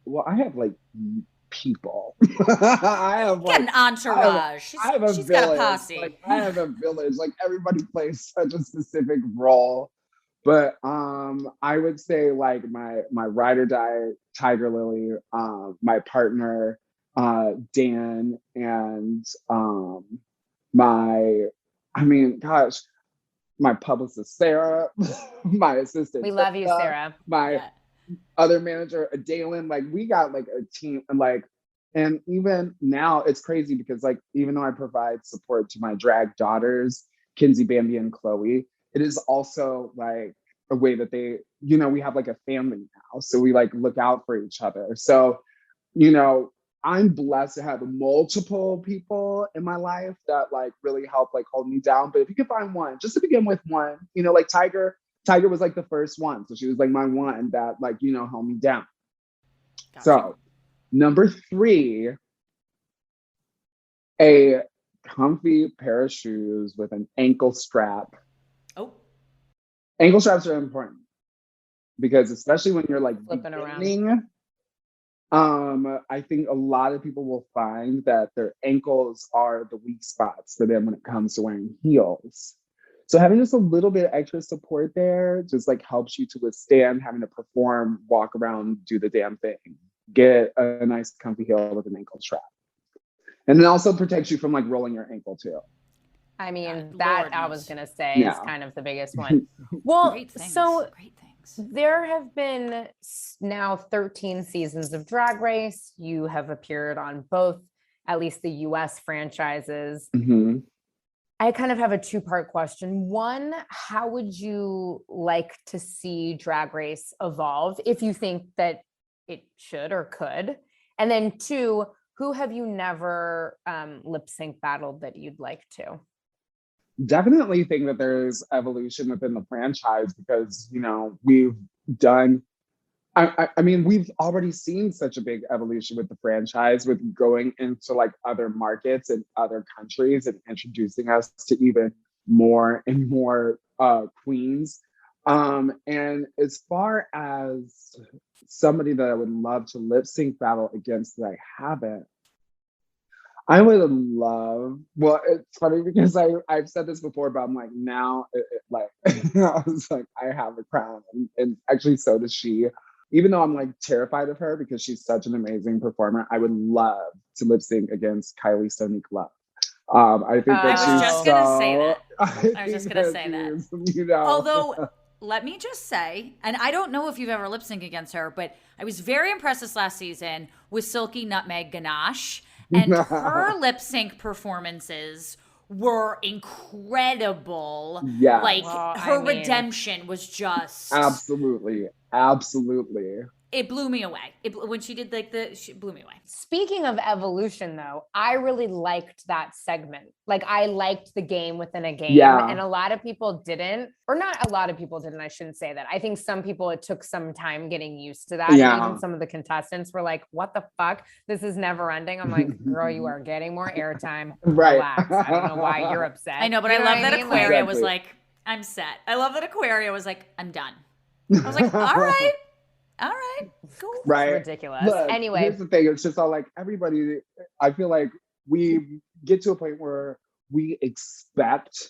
Well, I have like people. I have Get an entourage. She's got a posse. Like, I have a village. Like everybody plays such a specific role. But I would say like my ride or die Tiger Lily, my partner Dan, and my publicist Sarah, my assistant. We love you, Sarah. My other manager, Adalyn. Like we got like a team, and even now it's crazy because like even though I provide support to my drag daughters, Kinsey, Bambi, and Chloe, it is also like a way that they, we have like a family now. So we like look out for each other. So, I'm blessed to have multiple people in my life that like really help like hold me down. But if you could find one, just to begin with one, like Tiger was like the first one. So she was like my one that like, held me down. Gotcha. So number 3, a comfy pair of shoes with an ankle strap. Oh. Ankle straps are important because especially when you're like flipping around. I think a lot of people will find that their ankles are the weak spots for them when it comes to wearing heels. So having just a little bit of extra support there just like helps you to withstand having to perform, walk around, do the damn thing. Get a nice comfy heel with an ankle strap. And it also protects you from like rolling your ankle too. I mean, I was going to say is kind of the biggest one. Well, Great things. There have been now 13 seasons of Drag Race. You have appeared on both, at least the US franchises. Mm-hmm. I kind of have a 2-part question. One, how would you like to see Drag Race evolve if you think that it should or could? And then 2, who have you never lip sync battled that you'd like to? Definitely think that there's evolution within the franchise because, we've done, I mean, we've already seen such a big evolution with the franchise with going into like other markets and other countries and introducing us to even more and more queens. And as far as somebody that I would love to lip sync battle against that I haven't, I would love, well, it's funny because I've said this before, but I'm like, now, I was like, I have a crown. And actually, so does she. Even though I'm like terrified of her because she's such an amazing performer, I would love to lip sync against Kylie Sonique Love. I think that I was just going to say that. I was just going to say that. Although, let me just say, and I don't know if you've ever lip synced against her, but I was very impressed this last season with Silky Nutmeg Ganache. And her lip sync performances were incredible. Yeah. Like her redemption was just absolutely. It blew me away. When she did she blew me away. Speaking of evolution though, I really liked that segment. Like I liked the game within a game and a lot of people didn't, or not a lot of people didn't. I shouldn't say that. I think some people, it took some time getting used to that. Yeah. And even some of the contestants were like, what the fuck? This is never ending. I'm like, girl, you are getting more airtime. Right. Relax. I don't know why you're upset. I know, but I love that Aquaria was like, I'm set. I love that Aquaria was like, I'm done. I was like, all right. All right, cool. Right. It's ridiculous. Look, anyway, here's the thing. It's just all like everybody, I feel like we get to a point where we expect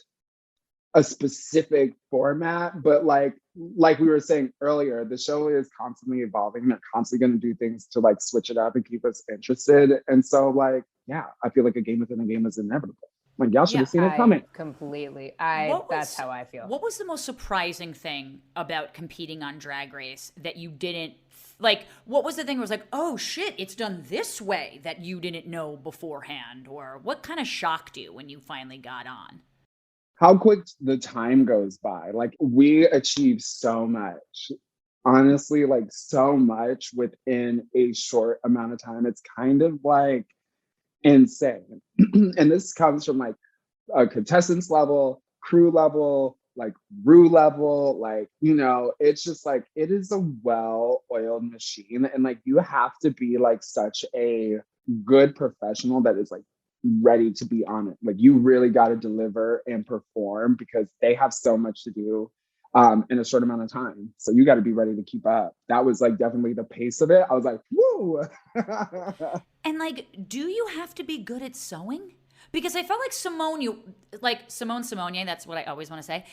a specific format, but like we were saying earlier, the show is constantly evolving. They're constantly going to do things to like switch it up and keep us interested. And so like, yeah, I feel like a game within a game is inevitable. Like, y'all should have seen it coming. That's how I feel. What was the most surprising thing about competing on Drag Race that you didn't, like, what was the thing where it was like, oh shit, it's done this way that you didn't know beforehand? Or what kind of shocked you when you finally got on? How quick the time goes by. Like, we achieved so much. Honestly, like, so much within a short amount of time. It's kind of like insane. And this comes from like a contestants level, crew level, like Rue level, like, you know, it's just like, it is a well-oiled machine. And like, you have to be like such a good professional that is like ready to be on it. Like, you really got to deliver and perform because they have so much to do in a short amount of time. So you got to be ready to keep up. That was like definitely the pace of it. I was like, woo. And like, do you have to be good at sewing? Because I felt like Simone Simonier, that's what I always want to say.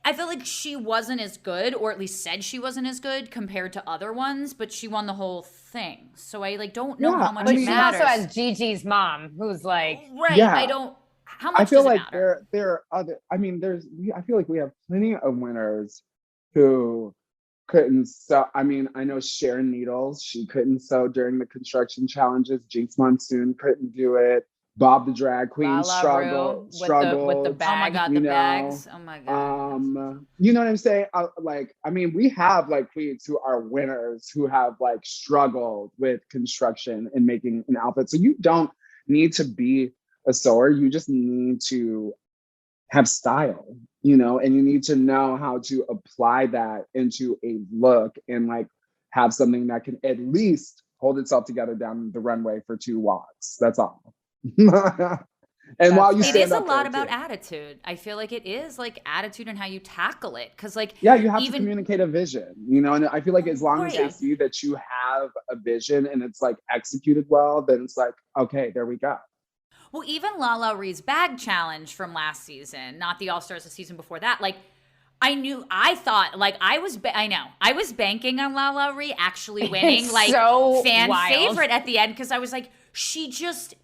I felt like she wasn't as good, or at least said she wasn't as good compared to other ones, but she won the whole thing. So I like don't know how much it matters. She also has Gigi's mom, who's like, right. Yeah. How much I feel does like it matter? there are other, I mean, I feel like we have plenty of winners who couldn't sew. I mean, I know Sharon Needles, she couldn't sew during the construction challenges. Jinx Monsoon couldn't do it. Bob the Drag Queen struggled with the bag. Oh my God, the bags. Oh my God. You know what I'm saying? I mean, we have like queens who are winners who have like struggled with construction and making an outfit. So you don't need to be a sewer. You just need to have style, you know, and you need to know how to apply that into a look and like have something that can at least hold itself together down the runway for 2 walks. That's all. And while you stand it is up a lot there, about too. attitude. I feel like it is like attitude and how you tackle it. Cause like, yeah, you have to communicate a vision, you know, and I feel like as long as they Right. see that you have a vision and it's like executed well, then it's like, okay, there we go. Well, even Lala Ree's bag challenge from last season, not the All Stars, the season before that, like I thought like I was banking on Lala Ree actually winning, It's like so fan wild. favorite at the end, because I was like, she just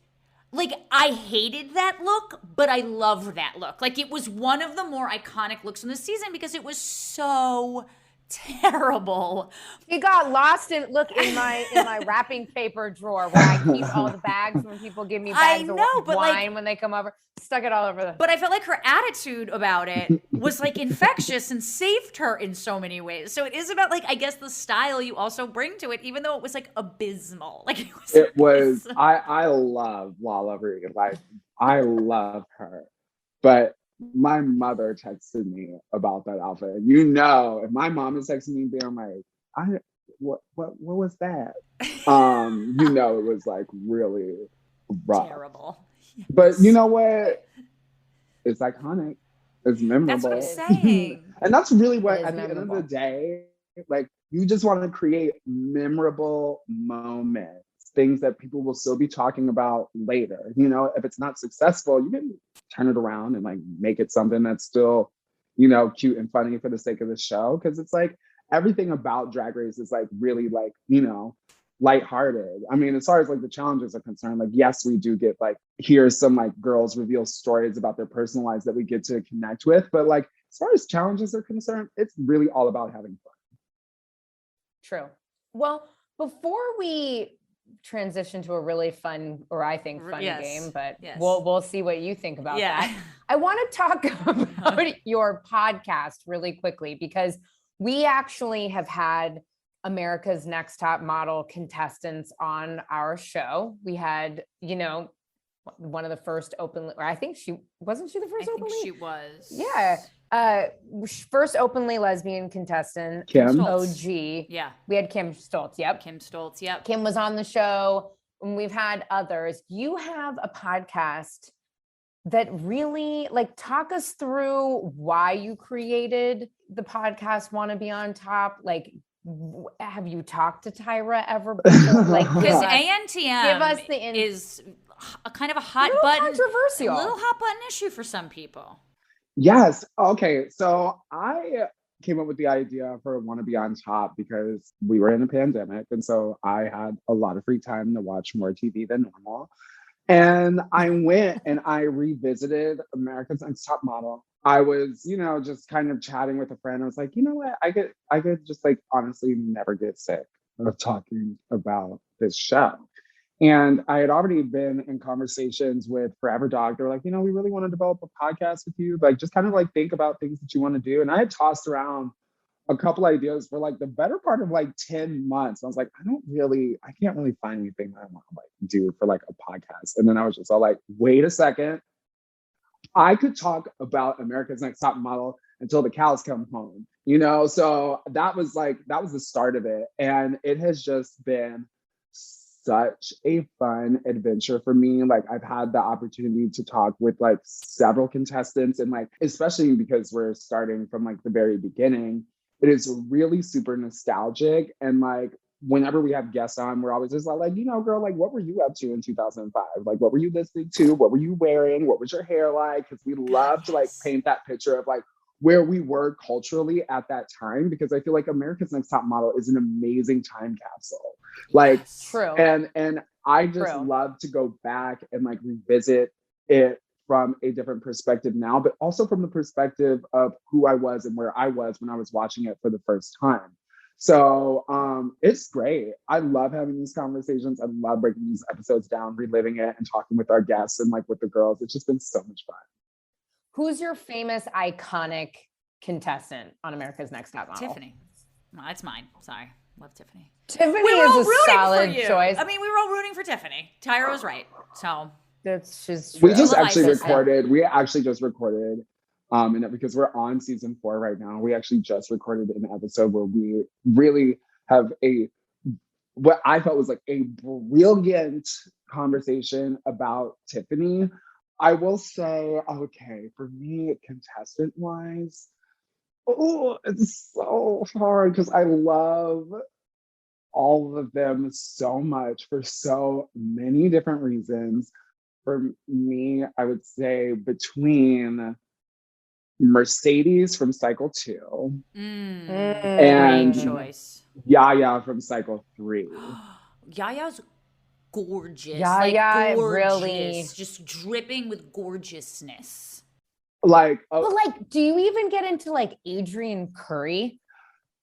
like, I hated that look, but I loved that look. Like, it was one of the more iconic looks in the season because it was so terrible. He got lost in my wrapping paper drawer where I keep all the bags when people give me bags of wine like, when they come over. Stuck it all over the. But I felt like her attitude about it was like infectious and saved her in so many ways. So it is about like, I guess, the style you also bring to it, even though it was like abysmal. Like it was. I love Lala Ree. Like, I love her, but my mother texted me about that outfit. And you know, if my mom is texting me, being like, what was that? You know, it was like really rough. Terrible. Yes. But you know what? It's iconic. It's memorable. That's what I'm saying. And that's really what, at the end of the day, like, you just want to create memorable moments, things that people will still be talking about later. You know, if it's not successful, you can turn it around and like make it something that's still, you know, cute and funny for the sake of the show. Cause it's like everything about Drag Race is like really like, you know, lighthearted. I mean, as far as like the challenges are concerned, like, yes, we do get like, here's some like girls reveal stories about their personal lives that we get to connect with. But like, as far as challenges are concerned, it's really all about having fun. True. Well, before we transition to a really fun, or I think fun game, but we'll see what you think about that. I want to talk about your podcast really quickly, because we actually have had America's Next Top Model contestants on our show. We had, you know, one of the first openly, or I think wasn't she the first openly? She was. Yeah. First openly lesbian contestant, Kim. OG. Yeah. We had Kim Stoltz. Yep. Kim Stoltz. Yep. Kim was on the show, and we've had others. You have a podcast that really, like, talk us through why you created the podcast Wanna Be on Top. Like, have you talked to Tyra ever before? Like, because ANTM give us is a kind of a hot button, controversial, a little hot button issue for some people. Yes. Okay. So I came up with the idea for Wanna Be on Top because we were in a pandemic. And so I had a lot of free time to watch more TV than normal. And I went and I revisited America's Next Top Model. I was, just kind of chatting with a friend. I was like, you know what? I could just like honestly never get sick of talking about this show. And I had already been in conversations with Forever Dog. They were like, we really want to develop a podcast with you. Like, just kind of like think about things that you want to do. And I had tossed around a couple ideas for like the better part of like 10 months. I was like, I can't really find anything that I want to like do for like a podcast. And then I was just all like, wait a second. I could talk about America's Next Top Model until the cows come home, So that was the start of it. And it has just been such a fun adventure for me. Like, I've had the opportunity to talk with like several contestants, and like, especially because we're starting from like the very beginning, it is really super nostalgic. And like, whenever we have guests on, we're always just like, girl, like, what were you up to in 2005? Like, what were you listening to? What were you wearing? What was your hair like? Because we love to like paint that picture of like where we were culturally at that time, because I feel like America's Next Top Model is an amazing time capsule. Like, true. And I just love to go back and like revisit it from a different perspective now, but also from the perspective of who I was and where I was when I was watching it for the first time. So it's great. I love having these conversations. I love breaking these episodes down, reliving it, and talking with our guests and like with the girls. It's just been so much fun. Who's your famous, iconic contestant on America's Next Top Model? Tiffany. No, that's mine. Sorry. Love Tiffany. Tiffany is a solid choice. I mean, we were all rooting for Tiffany. Tyra was right. So that's just true. We actually just recorded, and because we're on season 4 right now, we actually just recorded an episode where we really have what I felt was like a brilliant conversation about Tiffany. I will say, okay, for me, contestant-wise, it's so hard because I love all of them so much for so many different reasons. For me, I would say between Mercedes from Cycle 2 and great choice. Yaya from Cycle 3. Yaya's gorgeous. Yaya, gorgeous. really. Just dripping with gorgeousness. Like, but like, do you even get into like Adrian Curry?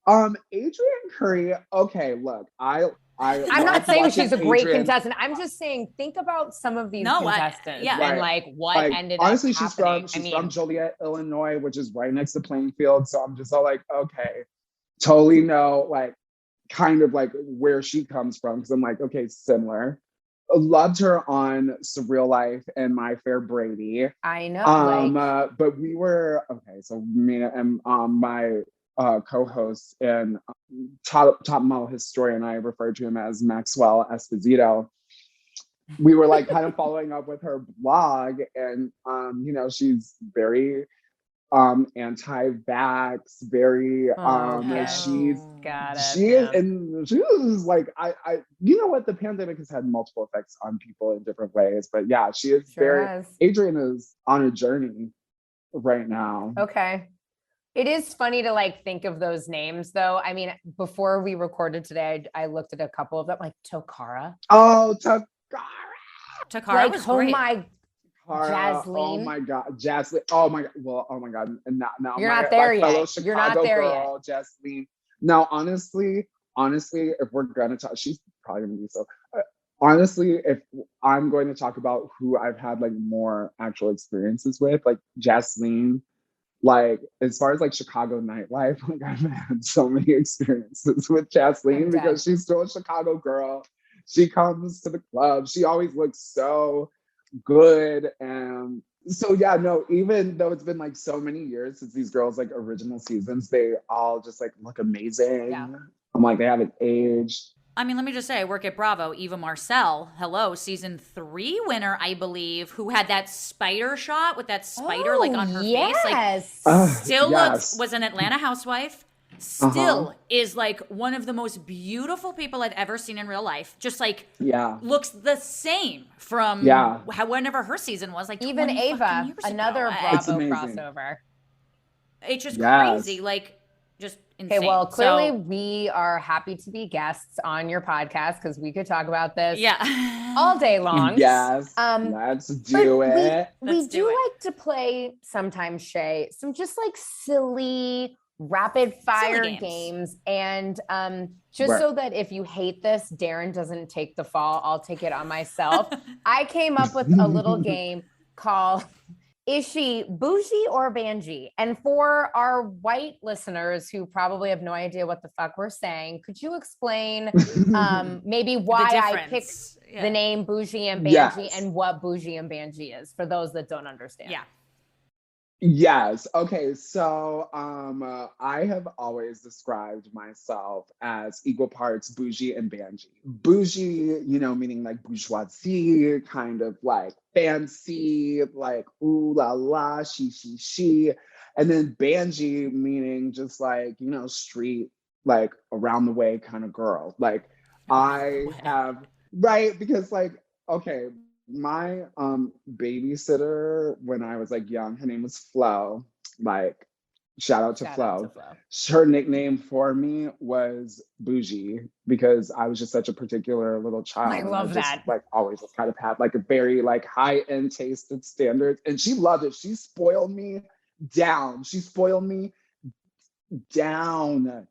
Adrian Curry. Okay, look, I'm not saying she's a great contestant. I'm just saying, think about some of these contestants and like what ended honestly, up happening. She's from Joliet, Illinois, which is right next to Plainfield. So I'm just all like, okay, totally know like kind of like where she comes from, because I'm like, okay, similar. Loved her on Surreal Life and My Fair Brady. I know. But we were okay. So me and my co-host and top model historian, I refer to him as Maxwell Esposito. We were like kind of following up with her blog, and she's very anti-vax, very she is like I the pandemic has had multiple effects on people in different ways, but yeah, she is Adrian is on a journey right now. Okay. It is funny to like think of those names though. I mean, before we recorded today, I looked at a couple of them, like Tokara. Oh, Tokara like, was great. My Jasleen. Oh my God, Jasleen. Oh my God. And now you're not there yet. You're not there girl, yet. Jasleen. Now, honestly, if we're gonna talk, she's probably gonna be so. Honestly, if I'm going to talk about who I've had like more actual experiences with, like Jasleen. Like, as far as like Chicago nightlife, like I've had so many experiences with Jasleen because she's still a Chicago girl. She comes to the club. She always looks so good. And so, yeah, no, even though it's been like so many years since these girls' like original seasons, they all just like look amazing. Yeah. I'm like, they haven't aged. I mean, let me just say, I work at Bravo. Eva Marcel, season 3 winner, I believe, who had that spider shot with that spider like on her face. Like, still was an Atlanta housewife. Still is like one of the most beautiful people I've ever seen in real life. Just like looks the same from whenever her season was. Like even Ava, another ago. Bravo crossover. It's just crazy. Like just insane. Okay, well, clearly So, we are happy to be guests on your podcast because we could talk about this yeah. all day long. Yes, Um, let's but do it. we Let's do do it. like to play sometimes, Shay, some just like silly rapid fire games. And just Right. so that if you hate this, Darren doesn't take the fall, I'll take it on myself. I came up with a little game called Is She Bougie or Banji? And for our white listeners who probably have no idea what the fuck we're saying, could you explain maybe why I picked the name Bougie and Banji Yes. and what Bougie and Banji is for those that don't understand? Yeah. Yes. Okay. So I have always described myself as equal parts bougie and banji. Bougie, meaning like bourgeoisie, kind of like fancy, like ooh la la, she. And then banji, meaning just like, street, like around the way kind of girl. Like I have, right? Because like, okay, my babysitter when I was like young, her name was Flo. Like, shout out to Flo. Her nickname for me was Bougie because I was just such a particular little child. I love that. Like always just kind of had like a very like high-end tasted standards. And she loved it. She spoiled me down.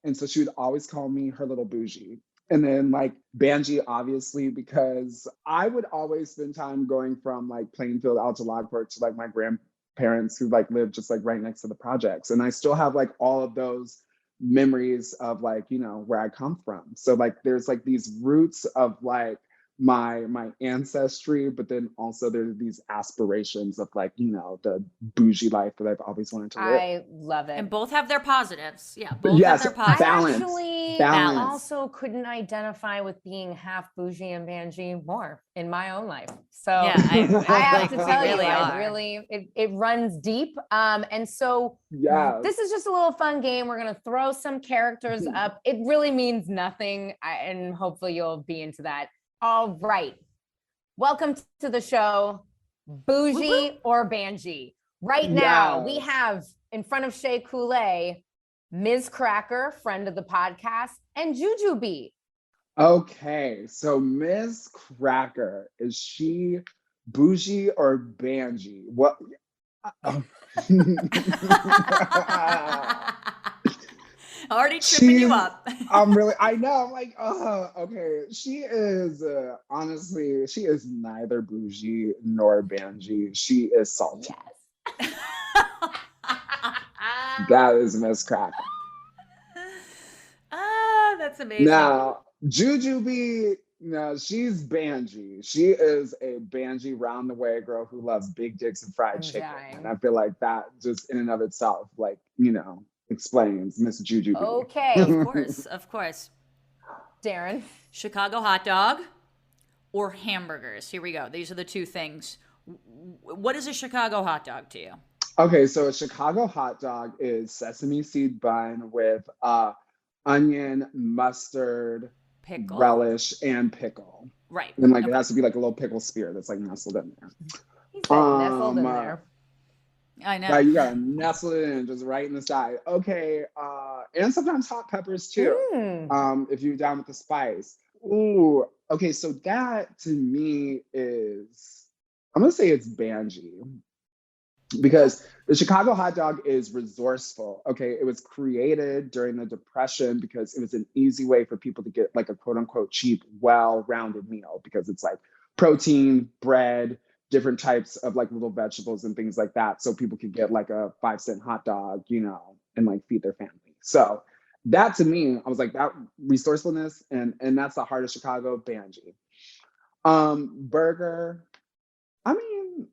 And so she would always call me her little bougie. And then like Banji, obviously, because I would always spend time going from like Plainfield out to Lockport to like my grandparents who like lived just like right next to the projects. And I still have like all of those memories of like, where I come from. So like there's like these roots of like my ancestry, but then also there's these aspirations of like, the bougie life that I've always wanted to live. I love it. And both have their positives. Yeah, both Yes, have their positives. I balance. also couldn't identify with being half bougie and banji more in my own life. So Yeah, I have to we tell really you, are. it runs deep. And so this is just a little fun game. We're gonna throw some characters up. It really means nothing, and hopefully you'll be into that. All right, welcome to the show, Bougie or Banji. Right now, we have in front of Shea Coulee, Ms. Cracker, friend of the podcast, and Jujubee. Okay, so Ms. Cracker, is she bougie or banji? What? Already tripping you up. I know, I'm like, okay. She is, honestly, she is neither bougie nor banji. She is salty. Yes. That is Ms. Cracker. That's amazing. Now, Jujubee, no, she's Banji. She is a Banji round the way girl who loves big dicks and fried chicken. And I feel like that just in and of itself, like, explains Miss Jujubee. Okay. Of course. Darren. Chicago hot dog or hamburgers? Here we go. These are the two things. What is a Chicago hot dog to you? Okay, so a Chicago hot dog is sesame seed bun with onion, mustard, pickle, relish, and pickle. Right. And like it has to be like a little pickle spear that's like nestled in there. He said nestled in there. I know. Yeah, you gotta nestle it in just right in the side. Okay, and sometimes hot peppers too. If you're down with the spice. Ooh, okay, so that to me is, I'm gonna say it's Banji. Because the Chicago hot dog is resourceful. Okay, it was created during the Depression because it was an easy way for people to get like a quote unquote cheap, well-rounded meal because it's like protein, bread, different types of like little vegetables and things like that. So people could get like a 5-cent hot dog, and like feed their family. So that to me, I was like that resourcefulness and that's the heart of Chicago, Banji. Burger, I mean,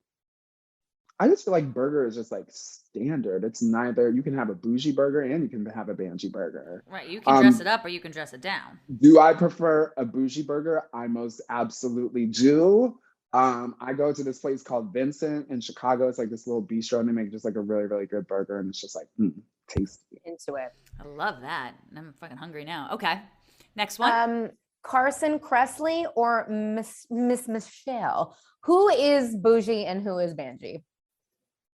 I just feel like burger is just like standard. It's neither, you can have a bougie burger and you can have a Banji burger. Right, you can dress it up or you can dress it down. Do I prefer a bougie burger? I most absolutely do. I go to this place called Vincent in Chicago. It's like this little bistro and they make just like a really, really good burger and it's just like, tasty. Into it. I love that. I'm fucking hungry now. Okay, next one. Carson Kressley or Miss Michelle? Who is bougie and who is Banji?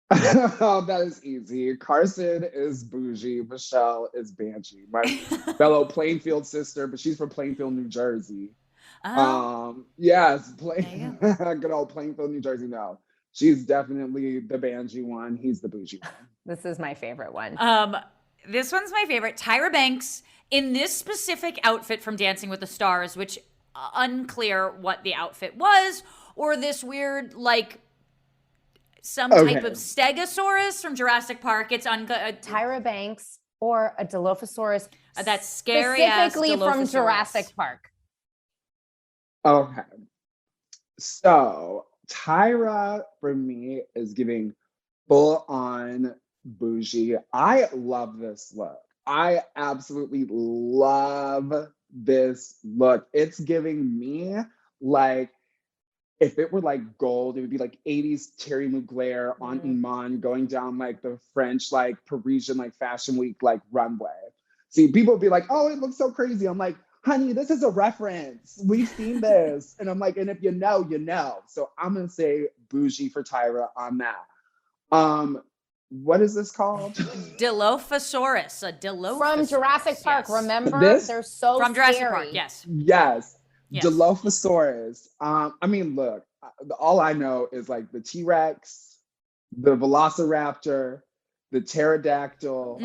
Oh, that is easy. Carson is bougie. Michelle is banshee. My fellow Plainfield sister, but she's from Plainfield, New Jersey. Yes, good old Plainfield, New Jersey. No, she's definitely the banshee one. He's the bougie one. This is my favorite one. This one's my favorite. Tyra Banks in this specific outfit from Dancing with the Stars, which unclear what the outfit was, or this weird like some type of stegosaurus from Jurassic Park. It's Tyra Banks or a Dilophosaurus. That's scary specifically from Jurassic Park. Okay. So Tyra for me is giving full on bougie. I love this look. I absolutely love this look. It's giving me like, if it were like gold, it would be like 80s Thierry Mugler on Iman going down like the French, like Parisian, like fashion week, like runway. See, people would be like, oh, it looks so crazy. I'm like, honey, this is a reference. We've seen this. And I'm like, and if you know, you know. So I'm going to say bougie for Tyra on that. What is this called? Dilophosaurus. A Dilophosaurus. From Jurassic Park, remember? They're so from scary. Jurassic Park, yes. Yes. Dilophosaurus. I mean, look, all I know is like the T-Rex, the Velociraptor, the pterodactyl.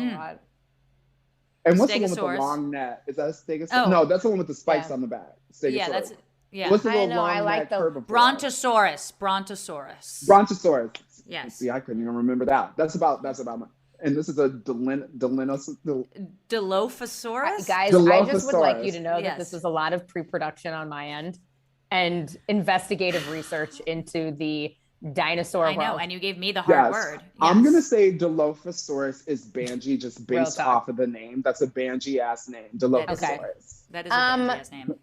And what's the one with the long neck? Is that a stegosaurus? Oh. No, that's the one with the spikes on the back. Stegosaurus. What's the little long neck herbivore? Brontosaurus. Yes. See, I couldn't even remember that. That's about my. And this is a Dilophosaurus? Guys, I just would like you to know that this was a lot of pre-production on my end and investigative research into the dinosaur world. I know, and you gave me the hard word. Yes. I'm going to say Dilophosaurus is Banshee just based off of the name. That's a Banshee-ass name, Dilophosaurus. That is a Banshee-ass name.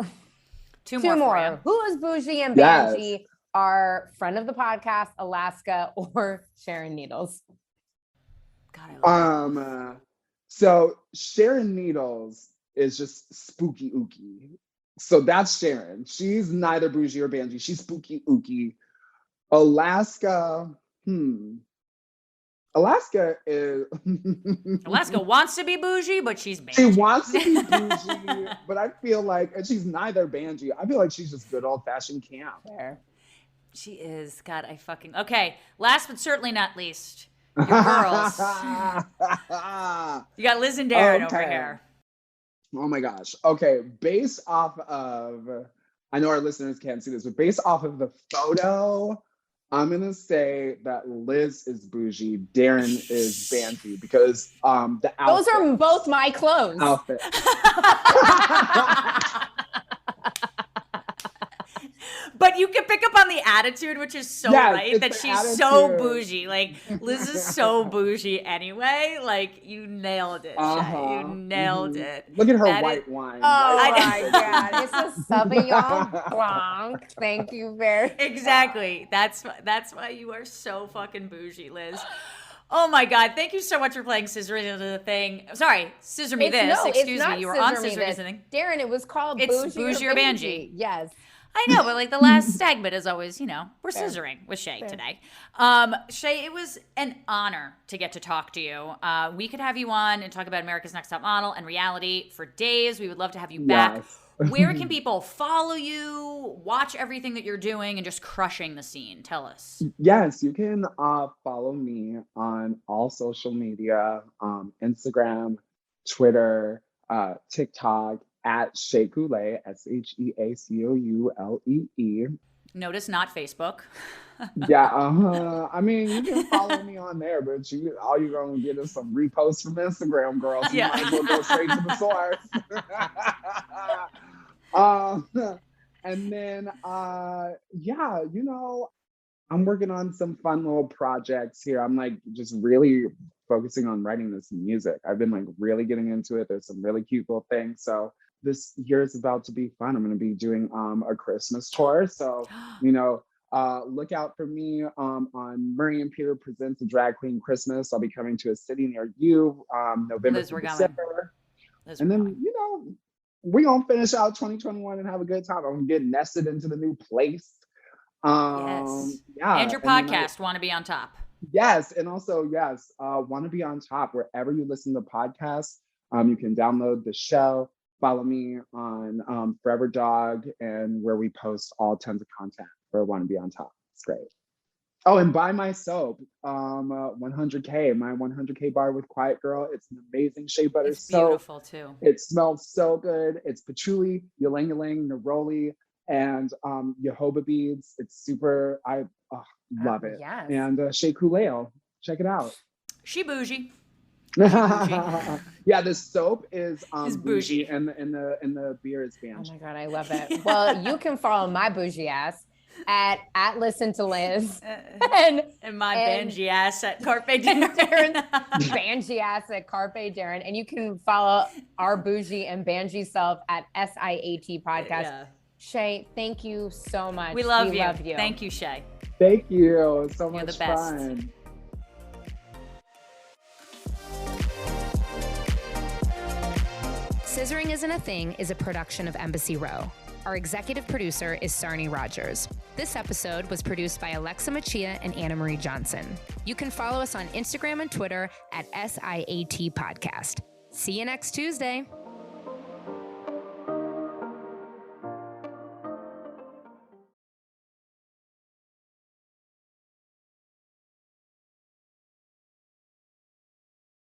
Two more. Who is Bougie and Banshee? Our friend of the podcast, Alaska, or Sharon Needles? God, so Sharon Needles is just spooky ooky. So that's Sharon. She's neither bougie or banshee. She's spooky ooky. Alaska is Alaska wants to be bougie, but she's banshee. She wants to be bougie, but I feel like, and she's neither banshee. I feel like she's just good old fashioned camp. Fair. She is. God, okay. Last but certainly not least. Your girls. You got Liz and Darren over here. Oh my gosh. Okay. Based off of, I know our listeners can't see this, but based off of the photo, I'm going to say that Liz is bougie, Darren is banshee, because the outfit. Those are both my clothes. Outfit. But you can pick up on the attitude, which is so right, that she's so bougie. Like, Liz is so bougie anyway. Like, you nailed it, Shay. You nailed it. Look at her white wine. Oh, my God. It's a Sauvignon Blanc. Thank you very much. Exactly. That's why you are so fucking bougie, Liz. Oh, my God. Thank you so much for playing Scissor Me the Thing. Sorry, Scissor Me This. Excuse me. You were on Scissor Me Thing. Darren, it was called Bougie or Banshee. Yes. I know, but like the last segment is always, we're scissoring with Shay today. Shay, it was an honor to get to talk to you. We could have you on and talk about America's Next Top Model and reality for days. We would love to have you back. Yes. Where can people follow you, watch everything that you're doing, and just crushing the scene? Tell us. Yes, you can follow me on all social media, Instagram, Twitter, TikTok, at Shea Coulee, SheaCoulee. Notice not Facebook. I mean, you can follow me on there, but all you're going to get is some reposts from Instagram, girls. So you might as well go straight to the source. And then, I'm working on some fun little projects here. I'm like just really focusing on writing this music. I've been like really getting into it. There's some really cute little things. So this year is about to be fun. I'm going to be doing a Christmas tour. So, look out for me on Murray and Peter Presents a Drag Queen Christmas. I'll be coming to a city near you November through December. And then, we're going to finish out 2021 and have a good time. I'm going to get nested into the new place. Yes. And your podcast, Want to Be on Top. Yes, and also yes, want to be on top wherever you listen to podcasts. You can download the show. Follow me on Forever Dog, and where we post all tons of content for Want to Be on Top. It's great. Oh, and buy my soap, 100K, my 100K bar with Quiet Girl. It's an amazing shea butter It's soap. beautiful too. It smells so good. It's patchouli, ylang ylang, neroli, and jojoba beads. It's super. I love it. Yes. And Shea Coulee. Check it out. She bougie. Yeah, the soap is bougie. and the beer is Oh banj. my God, I love it. Well, you can follow my bougie ass at Listen to Liz and my bangy ass at Carpe Darren's Darren. banji ass at Carpe Darren. And you can follow our bougie and banji self at SIAT Podcast. Yeah. Shay, thank you so much. We love you. Love you. Thank you, Shay. Thank you. So You're much the best. fun. Scissoring Isn't a Thing is a production of Embassy Row. Our executive producer is Sarni Rogers. This episode was produced by Alexa Machia and Anna Marie Johnson. You can follow us on Instagram and Twitter at SIAT Podcast. See you next Tuesday.